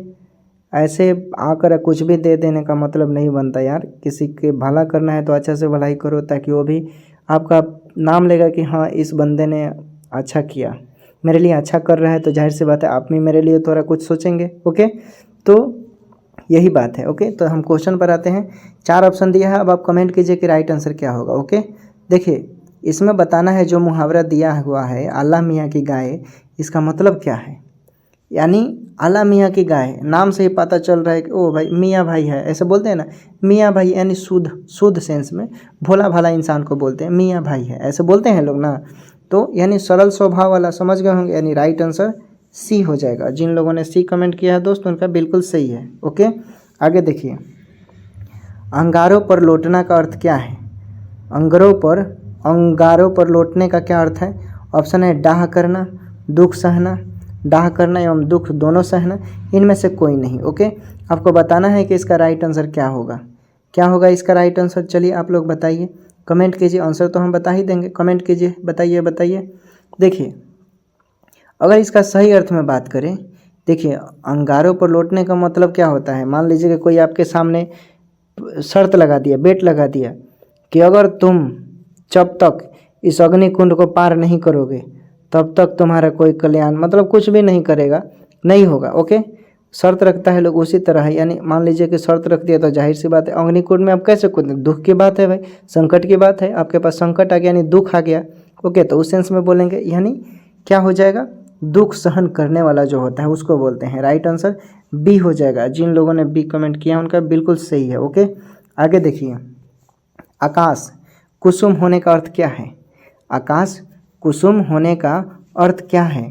ऐसे आकर कुछ भी दे देने का मतलब नहीं बनता यार। किसी के भला करना है तो अच्छा से भलाई करो, ताकि वो भी आपका नाम लेगा कि हाँ इस बंदे ने अच्छा किया, मेरे लिए अच्छा कर रहा है, तो जाहिर सी बात है आप भी मेरे लिए थोड़ा कुछ सोचेंगे। ओके, तो यही बात है। ओके, तो हम क्वेश्चन पर आते हैं। 4 ऑप्शन दिया है, अब आप कमेंट कीजिए कि राइट आंसर क्या होगा। ओके, देखिए इसमें बताना है, जो मुहावरा दिया हुआ है अल्लाह मियाँ की गाय, इसका मतलब क्या है। यानी अल्लाह मियाँ की गाय, नाम से ही पता चल रहा है कि ओ भाई मियाँ भाई है, ऐसे बोलते हैं ना, मियाँ भाई, यानी शुद्ध सेंस में भोला भाला इंसान को बोलते हैं, मियाँ भाई है, ऐसे बोलते हैं लोग ना। तो यानी सरल स्वभाव वाला, समझ गए होंगे, यानी राइट आंसर सी हो जाएगा। जिन लोगों ने सी कमेंट किया है दोस्त, उनका बिल्कुल सही है। ओके, आगे देखिए, अंगारों पर लौटना का अर्थ क्या है। अंगारों पर लौटने का क्या अर्थ है। ऑप्शन है डाह करना, दुख सहना, डाह करना एवं दुख दोनों सहना, इनमें से कोई नहीं। ओके, आपको बताना है कि इसका राइट आंसर क्या होगा, क्या होगा इसका राइट आंसर। चलिए आप लोग बताइए, कमेंट कीजिए, आंसर तो हम बता ही देंगे, कमेंट कीजिए, बताइए बताइए। देखिए, अगर इसका सही अर्थ में बात करें, देखिए अंगारों पर लौटने का मतलब क्या होता है। मान लीजिए कि कोई आपके सामने शर्त लगा दिया, बेट लगा दिया, कि अगर तुम जब तक इस अग्निकुंड को पार नहीं करोगे तब तक तुम्हारा कोई कल्याण, मतलब कुछ भी नहीं करेगा, नहीं होगा। ओके, शर्त रखता है लोग उसी तरह है, यानी मान लीजिए कि शर्त रख दिया तो जाहिर सी बात है अग्निकुंड में आप कैसे कूदें, दुख की बात है भाई, संकट की बात है, आपके पास संकट आ गया यानी दुख आ गया। ओके, तो उस सेंस में बोलेंगे, यानी क्या हो जाएगा, दुख सहन करने वाला जो होता है उसको बोलते हैं। राइट आंसर बी हो जाएगा। जिन लोगों ने बी कमेंट किया उनका बिल्कुल सही है। ओके, आगे देखिए, आकाश कुसुम होने का अर्थ क्या है, आकाश कुसुम होने का अर्थ क्या है,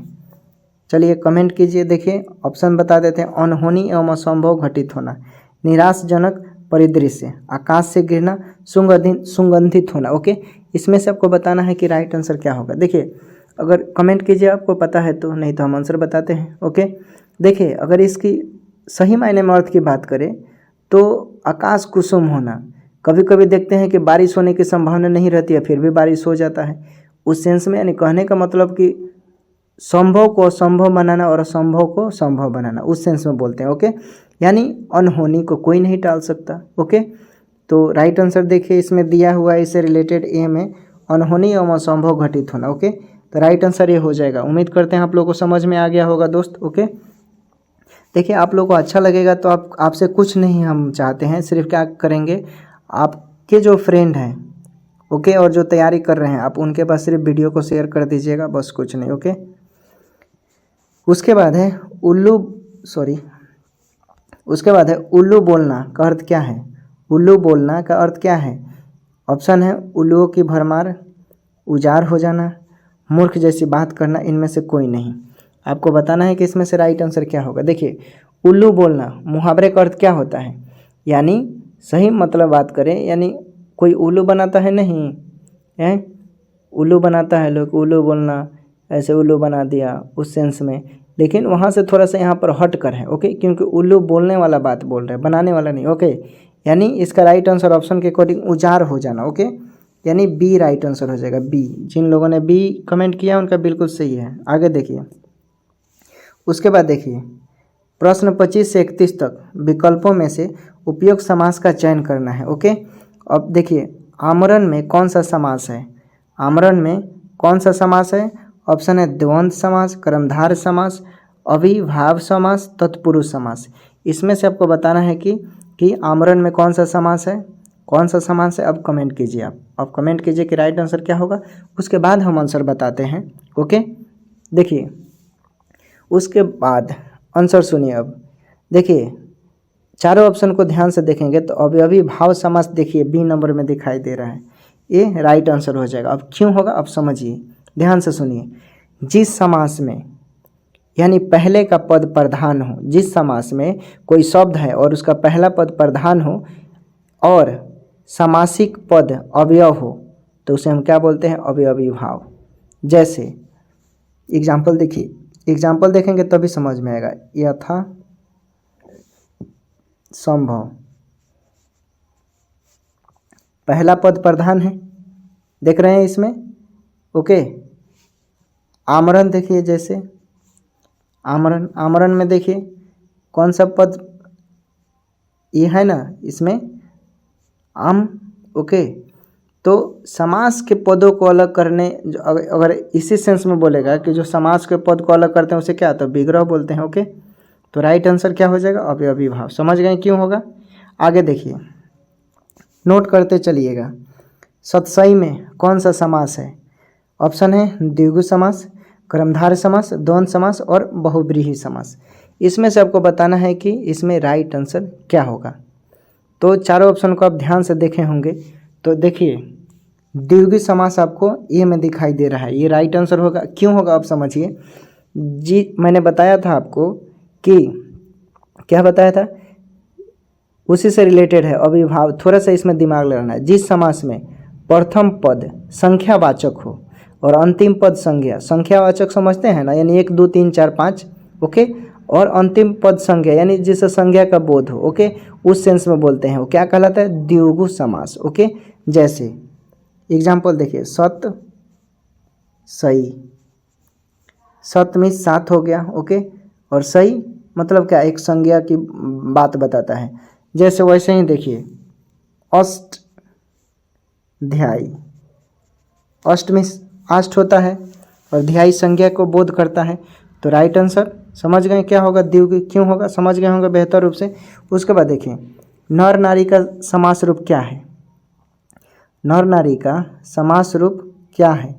चलिए कमेंट कीजिए। देखिए ऑप्शन बता देते हैं, अनहोनी एवं असंभव घटित होना, निराशजनक परिदृश्य, आकाश से गिरना, सुगंधित होना। ओके, इसमें से आपको बताना है कि राइट आंसर क्या होगा। देखिए अगर कमेंट कीजिए आपको पता है तो, नहीं तो हम आंसर बताते हैं। ओके, देखिए अगर इसकी सही मायने में अर्थ की बात करें तो आकाश कुसुम होना, कभी कभी देखते हैं कि बारिश होने की संभावना नहीं रहती है फिर भी बारिश हो जाता है, उस सेंस में, यानी कहने का मतलब कि संभव को असंभव बनाना और असंभव को संभव बनाना, उस सेंस में बोलते हैं। ओके, यानी अनहोनी को कोई नहीं टाल सकता। ओके, तो राइट आंसर देखिए इसमें दिया हुआ है, इससे रिलेटेड ए में अनहोनी एवं असंभव घटित होना। ओके, तो राइट आंसर ये हो जाएगा। उम्मीद करते हैं आप लोगों को समझ में आ गया होगा दोस्त। ओके, देखिए आप लोगों को अच्छा लगेगा तो आपसे कुछ नहीं हम चाहते हैं, सिर्फ क्या करेंगे, आपके जो फ्रेंड हैं ओके और जो तैयारी कर रहे हैं आप उनके पास सिर्फ वीडियो को शेयर कर दीजिएगा, बस कुछ नहीं। ओके, उसके बाद है उसके बाद है उल्लू बोलना का अर्थ क्या है, उल्लू बोलना का अर्थ क्या है। ऑप्शन है उल्लुओं की भरमार, उजार हो जाना, मूर्ख जैसी बात करना, इनमें से कोई नहीं। आपको बताना है कि इसमें से राइट आंसर क्या होगा। देखिए उल्लू बोलना मुहावरे का अर्थ क्या होता है, यानी सही मतलब बात करें, यानी कोई उल्लू बनाता है नहीं है, उल्लू बनाता है लोग, उल्लू बोलना ऐसे उल्लू बना दिया उस सेंस में, लेकिन वहाँ से थोड़ा सा यहाँ पर हट कर है। ओके, क्योंकि उल्लू बोलने वाला बात बोल रहे हैं, बनाने वाला नहीं। ओके, यानी इसका राइट आंसर ऑप्शन के अकॉर्डिंग उजार हो जाना। ओके, यानी बी राइट आंसर हो जाएगा, बी। जिन लोगों ने बी कमेंट किया उनका बिल्कुल सही है। आगे देखिए, उसके बाद देखिए प्रश्न 25 से 31 तक विकल्पों में से उपयुक्त समास का चयन करना है। ओके, अब देखिए आमरण में कौन सा समास है, आमरण में कौन सा समास है। ऑप्शन है द्वंद्व समास, कर्मधारय समास, अविभाव समास, तत्पुरुष समास। इसमें से आपको बताना है कि आमरण में कौन सा समास है, कौन सा समास है। अब कमेंट कीजिए, आप कमेंट कीजिए कि राइट आंसर क्या होगा, उसके बाद हम आंसर बताते हैं। ओके, देखिए उसके बाद आंसर सुनिए। अब देखिए चारों ऑप्शन को ध्यान से देखेंगे तो अविभाव समास देखिए बी नंबर में दिखाई दे रहा है, ये राइट आंसर हो जाएगा। अब क्यों होगा, अब समझिए, ध्यान से सुनिए। जिस समास में यानी पहले का पद प्रधान हो, जिस समास में कोई शब्द है और उसका पहला पद प्रधान हो और समासिक पद अवयव हो तो उसे हम क्या बोलते हैं, अवयवी भाव। जैसे एग्जाम्पल देखिए, एग्जाम्पल देखेंगे तभी समझ में आएगा। यथा संभव, पहला पद प्रधान है, देख रहे हैं इसमें। ओके, आमरण देखिए, जैसे आमरण में देखिए कौन सा पद ये है ना, इसमें आम। ओके, तो समास के पदों को अलग करने, अगर इसी सेंस में बोलेगा कि जो समास के पद को अलग करते हैं उसे क्या, तो विग्रह बोलते हैं। ओके, तो राइट आंसर क्या हो जाएगा, अवयवी भाव। समझ गए क्यों होगा। आगे देखिए, नोट करते चलिएगा। सतसई में कौन सा समास है। ऑप्शन है द्विगु समास, कर्मधारय समास, द्वंद्व समास और बहुव्रीहि समास। इसमें से आपको बताना है कि इसमें राइट आंसर क्या होगा। तो चारों ऑप्शन को आप ध्यान से देखे होंगे तो देखिए द्विगु समास आपको ए में दिखाई दे रहा है, ये राइट आंसर होगा। क्यों होगा आप समझिए जी, मैंने बताया था आपको कि क्या बताया था, उसी से रिलेटेड है अविभाव। थोड़ा सा इसमें दिमाग लगाना है। जिस समास में प्रथम पद संख्यावाचक हो और अंतिम पद संज्ञा, संख्यावाचक समझते हैं ना, यानी 1 2 3 4 5। ओके, और अंतिम पद संज्ञा यानी जिससे संज्ञा का बोध हो। ओके, उस सेंस में बोलते हैं वो क्या कहलाता है, द्विगु समास। ओके, जैसे एग्जाम्पल देखिए, सत सही, सत में 7 हो गया। ओके, और सही मतलब क्या, एक संज्ञा की बात बताता है। जैसे वैसे ही देखिए अष्ट ध्यायी, अष्ट में 8 होता है और ध्यायी संज्ञा को बोध करता है। तो राइट आंसर समझ गए क्या होगा, द्विगु क्यों होगा, समझ गए होंगे बेहतर रूप से। उसके बाद देखिए नर नारी का समास रूप क्या है, नर नारी का समास रूप क्या है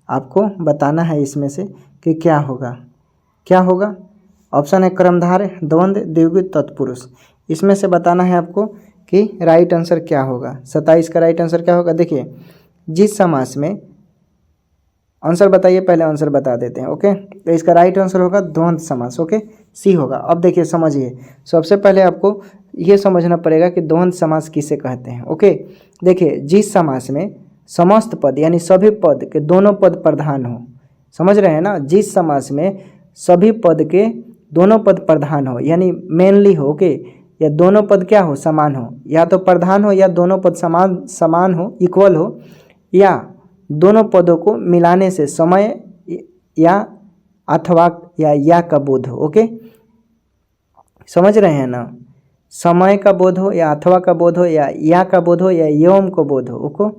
आपको बताना है इसमें से कि क्या होगा, क्या होगा। ऑप्शन है कर्मधारय, द्वंद्व, द्विगु, तत्पुरुष। इसमें से बताना है आपको कि राइट आंसर क्या होगा। 27 का राइट आंसर क्या होगा। देखिए जिस समास में, आंसर बताइए, पहले आंसर बता देते हैं। ओके, तो इसका राइट आंसर होगा द्वंद्व समास। ओके, सी होगा। अब देखिए समझिए, सबसे पहले आपको ये समझना पड़ेगा कि द्वंद्व समास किसे कहते हैं। ओके, देखिए जिस समास में समस्त पद यानी सभी पद के दोनों पद प्रधान हो, समझ रहे हैं ना, जिस समास में सभी पद के दोनों पद प्रधान हो यानी मेनली हो, ओके, या दोनों पद क्या हो, समान हो, या तो प्रधान हो या दोनों पद समान हो, इक्वल हो, या दोनों पदों को मिलाने से समय या अथवा या का बोध हो। ओके, समझ रहे हैं ना, समय का बोध हो या अथवा का बोध हो या का बोध हो या एवं को बोध हो, ओको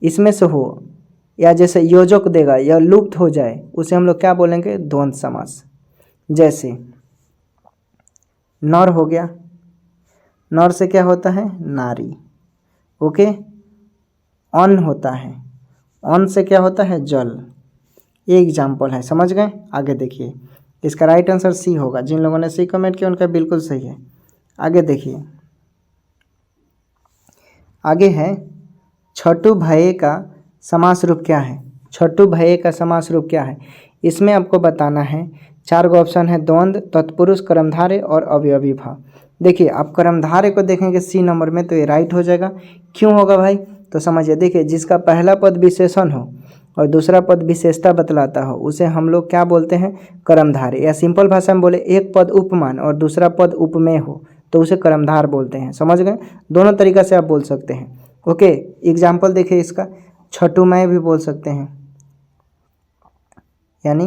इसमें से हो, या जैसे योजक देगा या लुप्त हो जाए उसे हम लोग क्या बोलेंगे, द्वंद्व समास। जैसे नर हो गया, नर से क्या होता है, नारी। ओके, अन्न होता है, अन्न से क्या होता है, जल। ये एग्जाम्पल है, समझ गए। आगे देखिए, इसका राइट आंसर सी होगा। जिन लोगों ने सी कमेंट किया उनका बिल्कुल सही है। आगे देखिए, आगे है छठु भये का समास रूप क्या है। छठु भये का समास रूप क्या है, इसमें आपको बताना है। 4 गो ऑप्शन है, द्वंद्व, तत्पुरुष, कर्मधारय और अवयवी भाव। देखिए आप कर्मधारय को देखेंगे सी नंबर में, तो ये राइट हो जाएगा। क्यों होगा भाई, तो समझिए। देखिए जिसका पहला पद विशेषण हो और दूसरा पद विशेषता बतलाता हो उसे हम लोग क्या बोलते हैं, कर्मधारय। या सिंपल भाषा में बोले, एक पद उपमान और दूसरा पद उपमेय हो तो उसे कर्मधार बोलते हैं। समझ गए, दोनों तरीका से आप बोल सकते हैं। ओके, एग्जाम्पल देखिए इसका, छठुमय भी बोल सकते हैं, यानी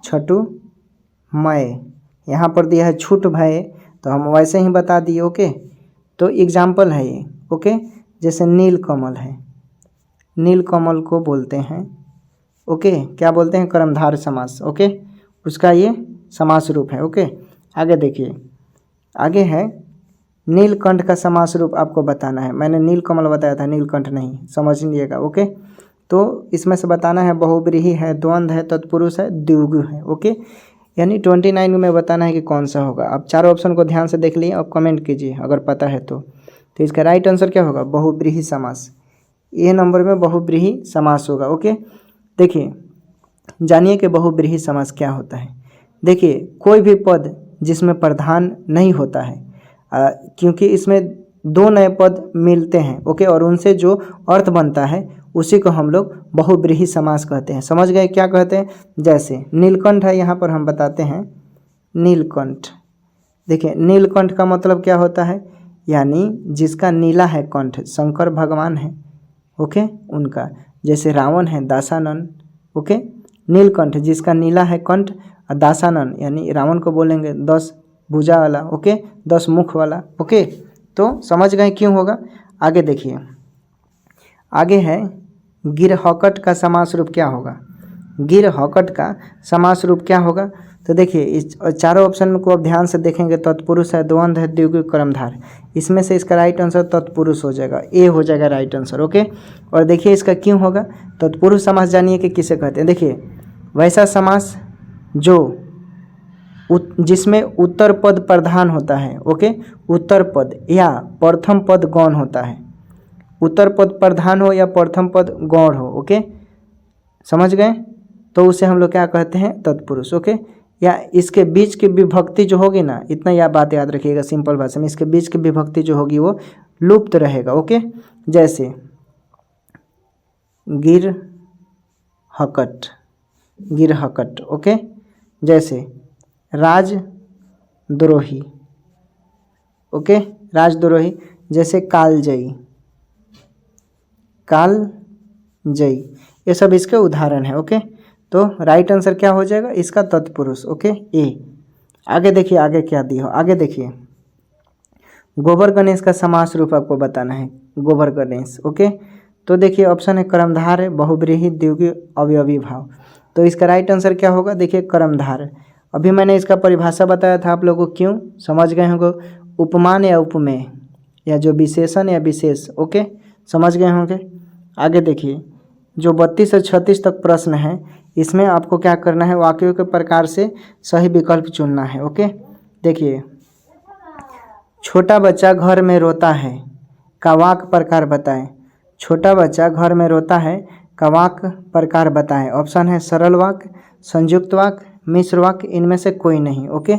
छठुमय। यहाँ पर दिया है छूट भय, तो हम वैसे ही बता दिए। ओके, तो एग्जाम्पल है ये। ओके, जैसे नील कमल है, नील कमल को बोलते हैं, ओके, क्या बोलते हैं, कर्मधार समास। ओके, उसका ये समास रूप है। ओके, आगे देखिए, आगे है नीलकंठ का समास रूप आपको बताना है। मैंने नीलकमल बताया था, नीलकंठ नहीं, समझ लीजिएगा। ओके, तो इसमें से बताना है, बहुब्रीहि है, द्वंद्व है, तत्पुरुष है, द्विगु है। ओके, यानी 29 में बताना है कि कौन सा होगा। आप चारों ऑप्शन को ध्यान से देख लिए, अब कमेंट कीजिए अगर पता है तो इसका राइट आंसर क्या होगा, बहुब्रीहि समास। ए नंबर में बहुब्रीहि समास होगा। ओके, देखिए जानिए कि बहुब्रीहि समास क्या होता है। देखिए कोई भी पद जिसमें प्रधान नहीं होता है, क्योंकि इसमें 2 नए पद मिलते हैं। ओके, और उनसे जो अर्थ बनता है उसी को हम लोग बहुब्रीहि समास कहते हैं। समझ गए क्या कहते हैं। जैसे नीलकंठ है, यहाँ पर हम बताते हैं नीलकंठ। देखिए नीलकंठ का मतलब क्या होता है, यानी जिसका नीला है कंठ, शंकर भगवान है। ओके, उनका, जैसे रावण है दासानन। ओके, नीलकंठ जिसका नीला है कंठ, और दासानन यानी रावण को बोलेंगे 10 भुजा वाला। ओके, 10 मुख वाला। ओके, तो समझ गए क्यों होगा। आगे देखिए, आगे है गिरहकट का समास रूप क्या होगा। गिरहकट का समास रूप क्या होगा, तो देखिए इस चारों ऑप्शन को आप ध्यान से देखेंगे, तत्पुरुष है, द्वंद्व है, द्विगु, कर्मधार। इसमें से इसका राइट आंसर तत्पुरुष हो जाएगा, ए हो जाएगा राइट आंसर। ओके, और देखिए इसका क्यों होगा, तत्पुरुष समास जानिए कि किसे कहते हैं। देखिए वैसा समास जो जिसमें उत्तर पद प्रधान होता है। ओके, उत्तर पद या प्रथम पद गौण होता है, उत्तर पद प्रधान हो या प्रथम पद गौण हो। ओके, समझ गए, तो उसे हम लोग क्या कहते हैं, तत्पुरुष। ओके, या इसके बीच की विभक्ति जो होगी ना, इतना या बात याद रखिएगा सिंपल भाषा में, इसके बीच की विभक्ति जो होगी वो लुप्त रहेगा। ओके, जैसे गिरहकट, गिरहकट। ओके, जैसे राजद्रोही। ओके, राजद्रोही। जैसे कालजयी, कालजयी, ये सब इसके उदाहरण है। ओके, तो राइट आंसर क्या हो जाएगा इसका, तत्पुरुष। ओके, ए। आगे देखिए, आगे क्या दी हो। आगे देखिए, गोबर गणेश का समास रूप आपको बताना है, गोबर गणेश। ओके, तो देखिए ऑप्शन है कर्मधारय, बहुब्रीहि, द्विगु, अवयवी भाव। तो इसका राइट आंसर क्या होगा, देखिए कर्मधारय। अभी मैंने इसका परिभाषा बताया था आप लोगों को, क्यों समझ गए होंगे, उपमान या उपमेय या जो विशेषण या विशेष, ओके समझ गए होंगे। आगे देखिए जो 32 से 36 तक प्रश्न है, इसमें आपको क्या करना है, वाक्यों के प्रकार से सही विकल्प चुनना है। ओके देखिए, छोटा बच्चा घर में रोता है का वाक्य प्रकार बताएं। छोटा बच्चा घर में रोता है का वाक्य प्रकार बताएं। ऑप्शन है सरल वाक्य, संयुक्त वाक्य, मिश्र वाक्य, इनमें से कोई नहीं। ओके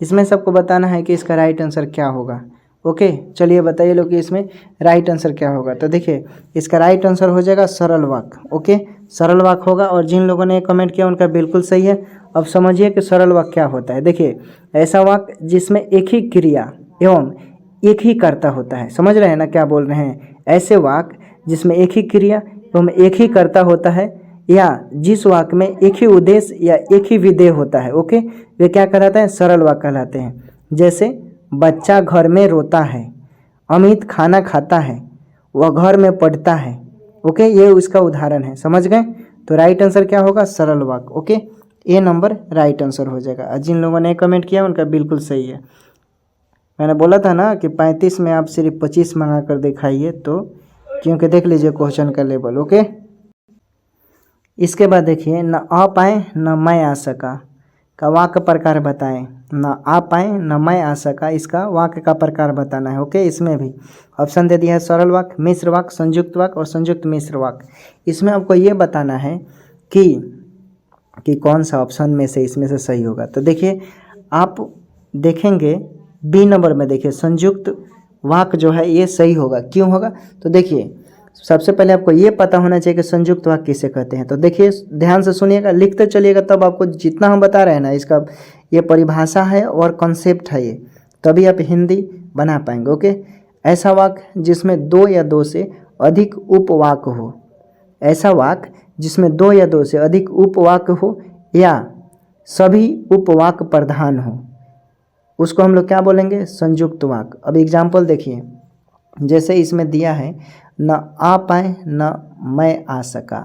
इसमें सबको बताना है कि इसका राइट आंसर क्या होगा। ओके चलिए बताइए लोग कि इसमें राइट आंसर क्या होगा। तो देखिए इसका राइट आंसर हो जाएगा सरल वाक्य। ओके सरल वाक्य होगा, और जिन लोगों ने कमेंट किया उनका बिल्कुल सही है। अब समझिए कि सरल वाक्य क्या होता है। देखिए ऐसा वाक्य जिसमें एक ही क्रिया एवं एक ही कर्ता होता है। समझ रहे हैं ना क्या बोल रहे हैं। ऐसे वाक्य जिसमें एक ही क्रिया एवं एक ही कर्ता होता है, या जिस वाक्य में एक ही उद्देश्य या एक ही विधेय होता है, ओके वे क्या कहलाते हैं, सरल वाक्य कहलाते हैं। जैसे बच्चा घर में रोता है, अमित खाना खाता है, वह घर में पढ़ता है। ओके ये उसका उदाहरण है, समझ गए। तो राइट आंसर क्या होगा, सरल वाक्य। ओके ए नंबर राइट आंसर हो जाएगा। जिन लोगों ने कमेंट किया उनका बिल्कुल सही है। मैंने बोला था ना कि 35 में आप सिर्फ 25 मंगा कर दिखाइए, तो क्योंकि देख लीजिए क्वेश्चन का लेवल। ओके इसके बाद देखिए, न आ पाए न मैं आ सका का वाक्य प्रकार बताएं। न आ पाए न मैं आ सका, इसका वाक्य का प्रकार बताना है। ओके इसमें भी ऑप्शन दे दिया है सरल वाक्य, मिश्र वाक्य, संयुक्त वाक्य और संयुक्त मिश्र वाक्य। इसमें आपको ये बताना है कि कौन सा ऑप्शन में से इसमें से सही होगा। तो देखिए आप देखेंगे बी नंबर में, देखिए संयुक्त वाक्य जो है ये सही होगा। क्यों होगा, तो देखिए सबसे पहले आपको ये पता होना चाहिए कि संयुक्त वाक्य किसे कहते हैं। तो देखिए ध्यान से सुनिएगा, लिखते चलिएगा, तब आपको जितना हम बता रहे हैं ना, इसका ये परिभाषा है और कॉन्सेप्ट है ये, तभी आप हिंदी बना पाएंगे। ओके ऐसा वाक्य जिसमें दो या दो से अधिक उपवाक्य हो, ऐसा वाक्य जिसमें दो या दो से अधिक उपवाक्य हो या सभी उपवाक्य प्रधान हो, उसको हम लोग क्या बोलेंगे, संयुक्त वाक्य। अब एग्जाम्पल देखिए, जैसे इसमें दिया है न आ पाए न मैं आ सका,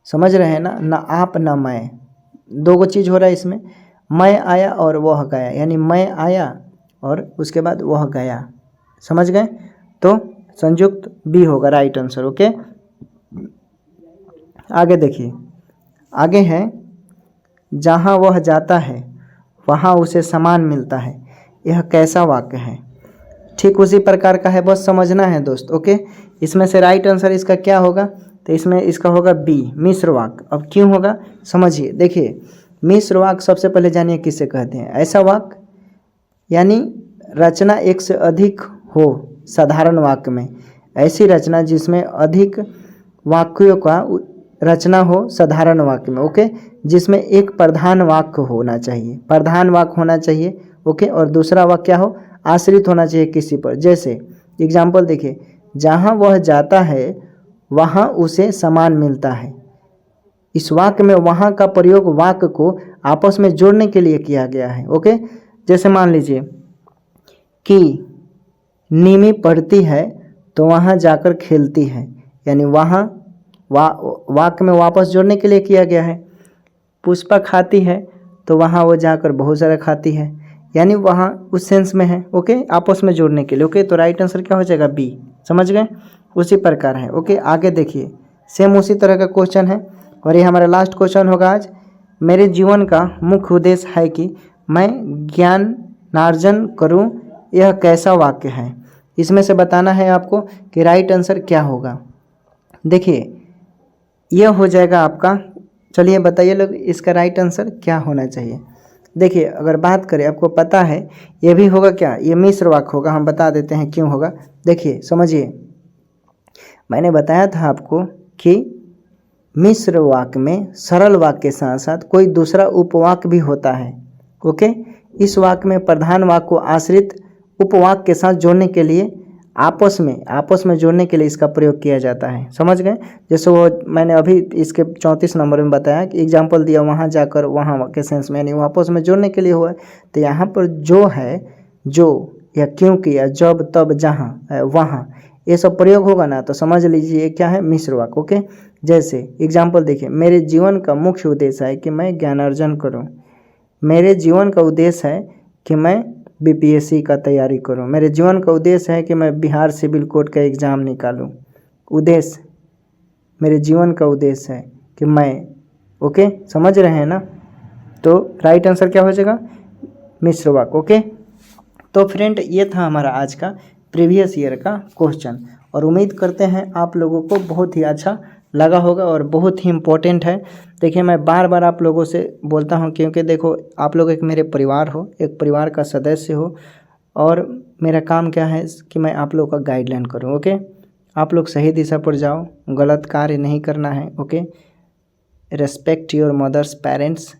समझ रहे हैं ना, न आप न मैं, दो गो चीज़ हो रहा है इसमें। मैं आया और वह गया, यानी मैं आया और उसके बाद वह गया, समझ गए। तो संयुक्त बी होगा राइट आंसर। ओके आगे देखिए, आगे है जहाँ वह जाता है वहाँ उसे सामान मिलता है, यह कैसा वाक्य है। ठीक उसी प्रकार का है, बस समझना है दोस्त। ओके इसमें से राइट आंसर इसका क्या होगा, तो इसमें इसका होगा बी मिश्र वाक्य। अब क्यों होगा समझिए, देखिए मिश्र वाक्य सबसे पहले जानिए किसे कहते हैं। ऐसा वाक्य यानी रचना एक से अधिक हो साधारण वाक्य में, ऐसी रचना जिसमें अधिक वाक्यों का रचना हो साधारण वाक्य में। ओके जिसमें एक प्रधान वाक्य होना चाहिए, प्रधान वाक्य होना चाहिए। ओके और दूसरा वाक्य क्या हो, आश्रित होना चाहिए किसी पर। जैसे एग्जाम्पल देखिए, जहाँ वह जाता है वहाँ उसे सामान मिलता है। इस वाक्य में वहाँ का प्रयोग वाक्य को आपस में जोड़ने के लिए किया गया है। ओके जैसे मान लीजिए कि निमी पढ़ती है तो वहाँ जाकर खेलती है, यानी वहाँ वाक्य में वापस जोड़ने के लिए किया गया है। पुष्पा खाती है तो वहाँ वो जाकर बहुत सारा खाती है, यानी वहाँ उस सेंस में है। ओके आपस में जोड़ने के लिए। ओके तो राइट आंसर क्या हो जाएगा, बी, समझ गए। उसी प्रकार है। ओके आगे देखिए, सेम उसी तरह का क्वेश्चन है और ये हमारा लास्ट क्वेश्चन होगा आज। मेरे जीवन का मुख्य उद्देश्य है कि मैं ज्ञानार्जन करूं, यह कैसा वाक्य है। इसमें से बताना है आपको कि राइट आंसर क्या होगा। देखिए यह हो जाएगा आपका, चलिए बताइए लोग इसका राइट आंसर क्या होना चाहिए। देखिए अगर बात करें, आपको पता है ये भी होगा क्या, ये मिश्र वाक्य होगा। हम बता देते हैं क्यों होगा। देखिए समझिए, मैंने बताया था आपको कि मिश्र वाक्य में सरल वाक्य के साथ साथ कोई दूसरा उपवाक्य भी होता है। ओके इस वाक्य में प्रधान वाक्य को आश्रित उपवाक्य के साथ जोड़ने के लिए आपस में जोड़ने के लिए इसका प्रयोग किया जाता है, समझ गए। जैसे वो मैंने अभी इसके 34 नंबर में बताया कि एग्जाम्पल दिया, वहाँ जाकर वहाँ के सेंस में, यानी आपस में जोड़ने के लिए हुआ है। तो यहाँ पर जो है, जो या क्योंकि या जब तब जहाँ वहाँ, ये सब प्रयोग होगा ना, तो समझ लीजिए क्या है, मिश्र वाक्य। ओके जैसे एग्जाम्पल देखिए, मेरे जीवन का मुख्य उद्देश्य है कि मैं ज्ञान अर्जन करूँ। मेरे जीवन का उद्देश्य है कि मैं बीपीएससी का तैयारी करूँ। मेरे जीवन का उद्देश्य है कि मैं बिहार सिविल कोर्ट का एग्ज़ाम निकालूँ। उद्देश्य, मेरे जीवन का उद्देश्य है कि मैं, ओके, समझ रहे हैं ना। तो राइट आंसर क्या हो जाएगा? मिश्र वाक्य। ओके, तो फ्रेंड ये था हमारा आज का प्रीवियस ईयर का क्वेश्चन, और उम्मीद करते हैं आप लोगों को बहुत ही अच्छा लगा होगा और बहुत ही इम्पोर्टेंट है। देखिए, मैं बार बार आप लोगों से बोलता हूँ क्योंकि देखो, आप लोग एक मेरे परिवार हो, एक परिवार का सदस्य हो, और मेरा काम क्या है कि मैं आप लोगों का गाइडलाइन करूँ। ओके, आप लोग सही दिशा पर जाओ, गलत कार्य नहीं करना है। Okay, respect your mothers parents.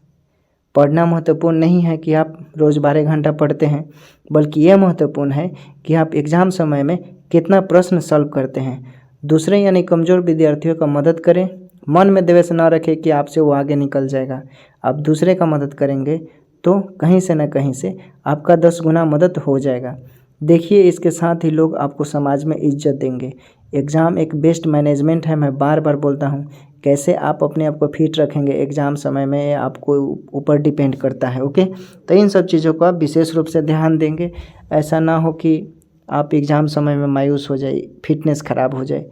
पढ़ना महत्वपूर्ण नहीं है कि आप रोज़ 12 घंटा पढ़ते हैं, बल्कि यह महत्वपूर्ण है कि आप एग्ज़ाम समय में कितना प्रश्न सॉल्व करते हैं। दूसरे यानी कमज़ोर विद्यार्थियों का मदद करें। मन में द्वेष ना रखें कि आपसे वो आगे निकल जाएगा। आप दूसरे का मदद करेंगे तो कहीं से न कहीं से आपका 10 गुना मदद हो जाएगा। देखिए, इसके साथ ही लोग आपको समाज में इज्जत देंगे। एग्ज़ाम एक बेस्ट मैनेजमेंट है। मैं बार बार बोलता हूँ, कैसे आप अपने आप को फिट रखेंगे एग्ज़ाम समय में आपको ऊपर डिपेंड करता है। ओके, तो इन सब चीज़ों को आप विशेष रूप से ध्यान देंगे। ऐसा ना हो कि आप एग्ज़ाम समय में मायूस हो जाए, फिटनेस ख़राब हो जाए।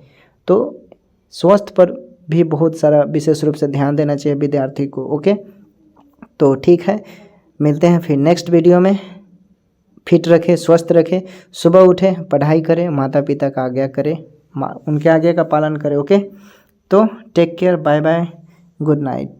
तो स्वास्थ्य पर भी बहुत सारा विशेष रूप से ध्यान देना चाहिए विद्यार्थी को। ओके, तो ठीक है, मिलते हैं फिर नेक्स्ट वीडियो में। फिट रखें, स्वस्थ रखें, सुबह उठें, पढ़ाई करें, माता पिता का आज्ञा करें, उनके आज्ञा का पालन करें। ओके, तो take care, bye bye, good night.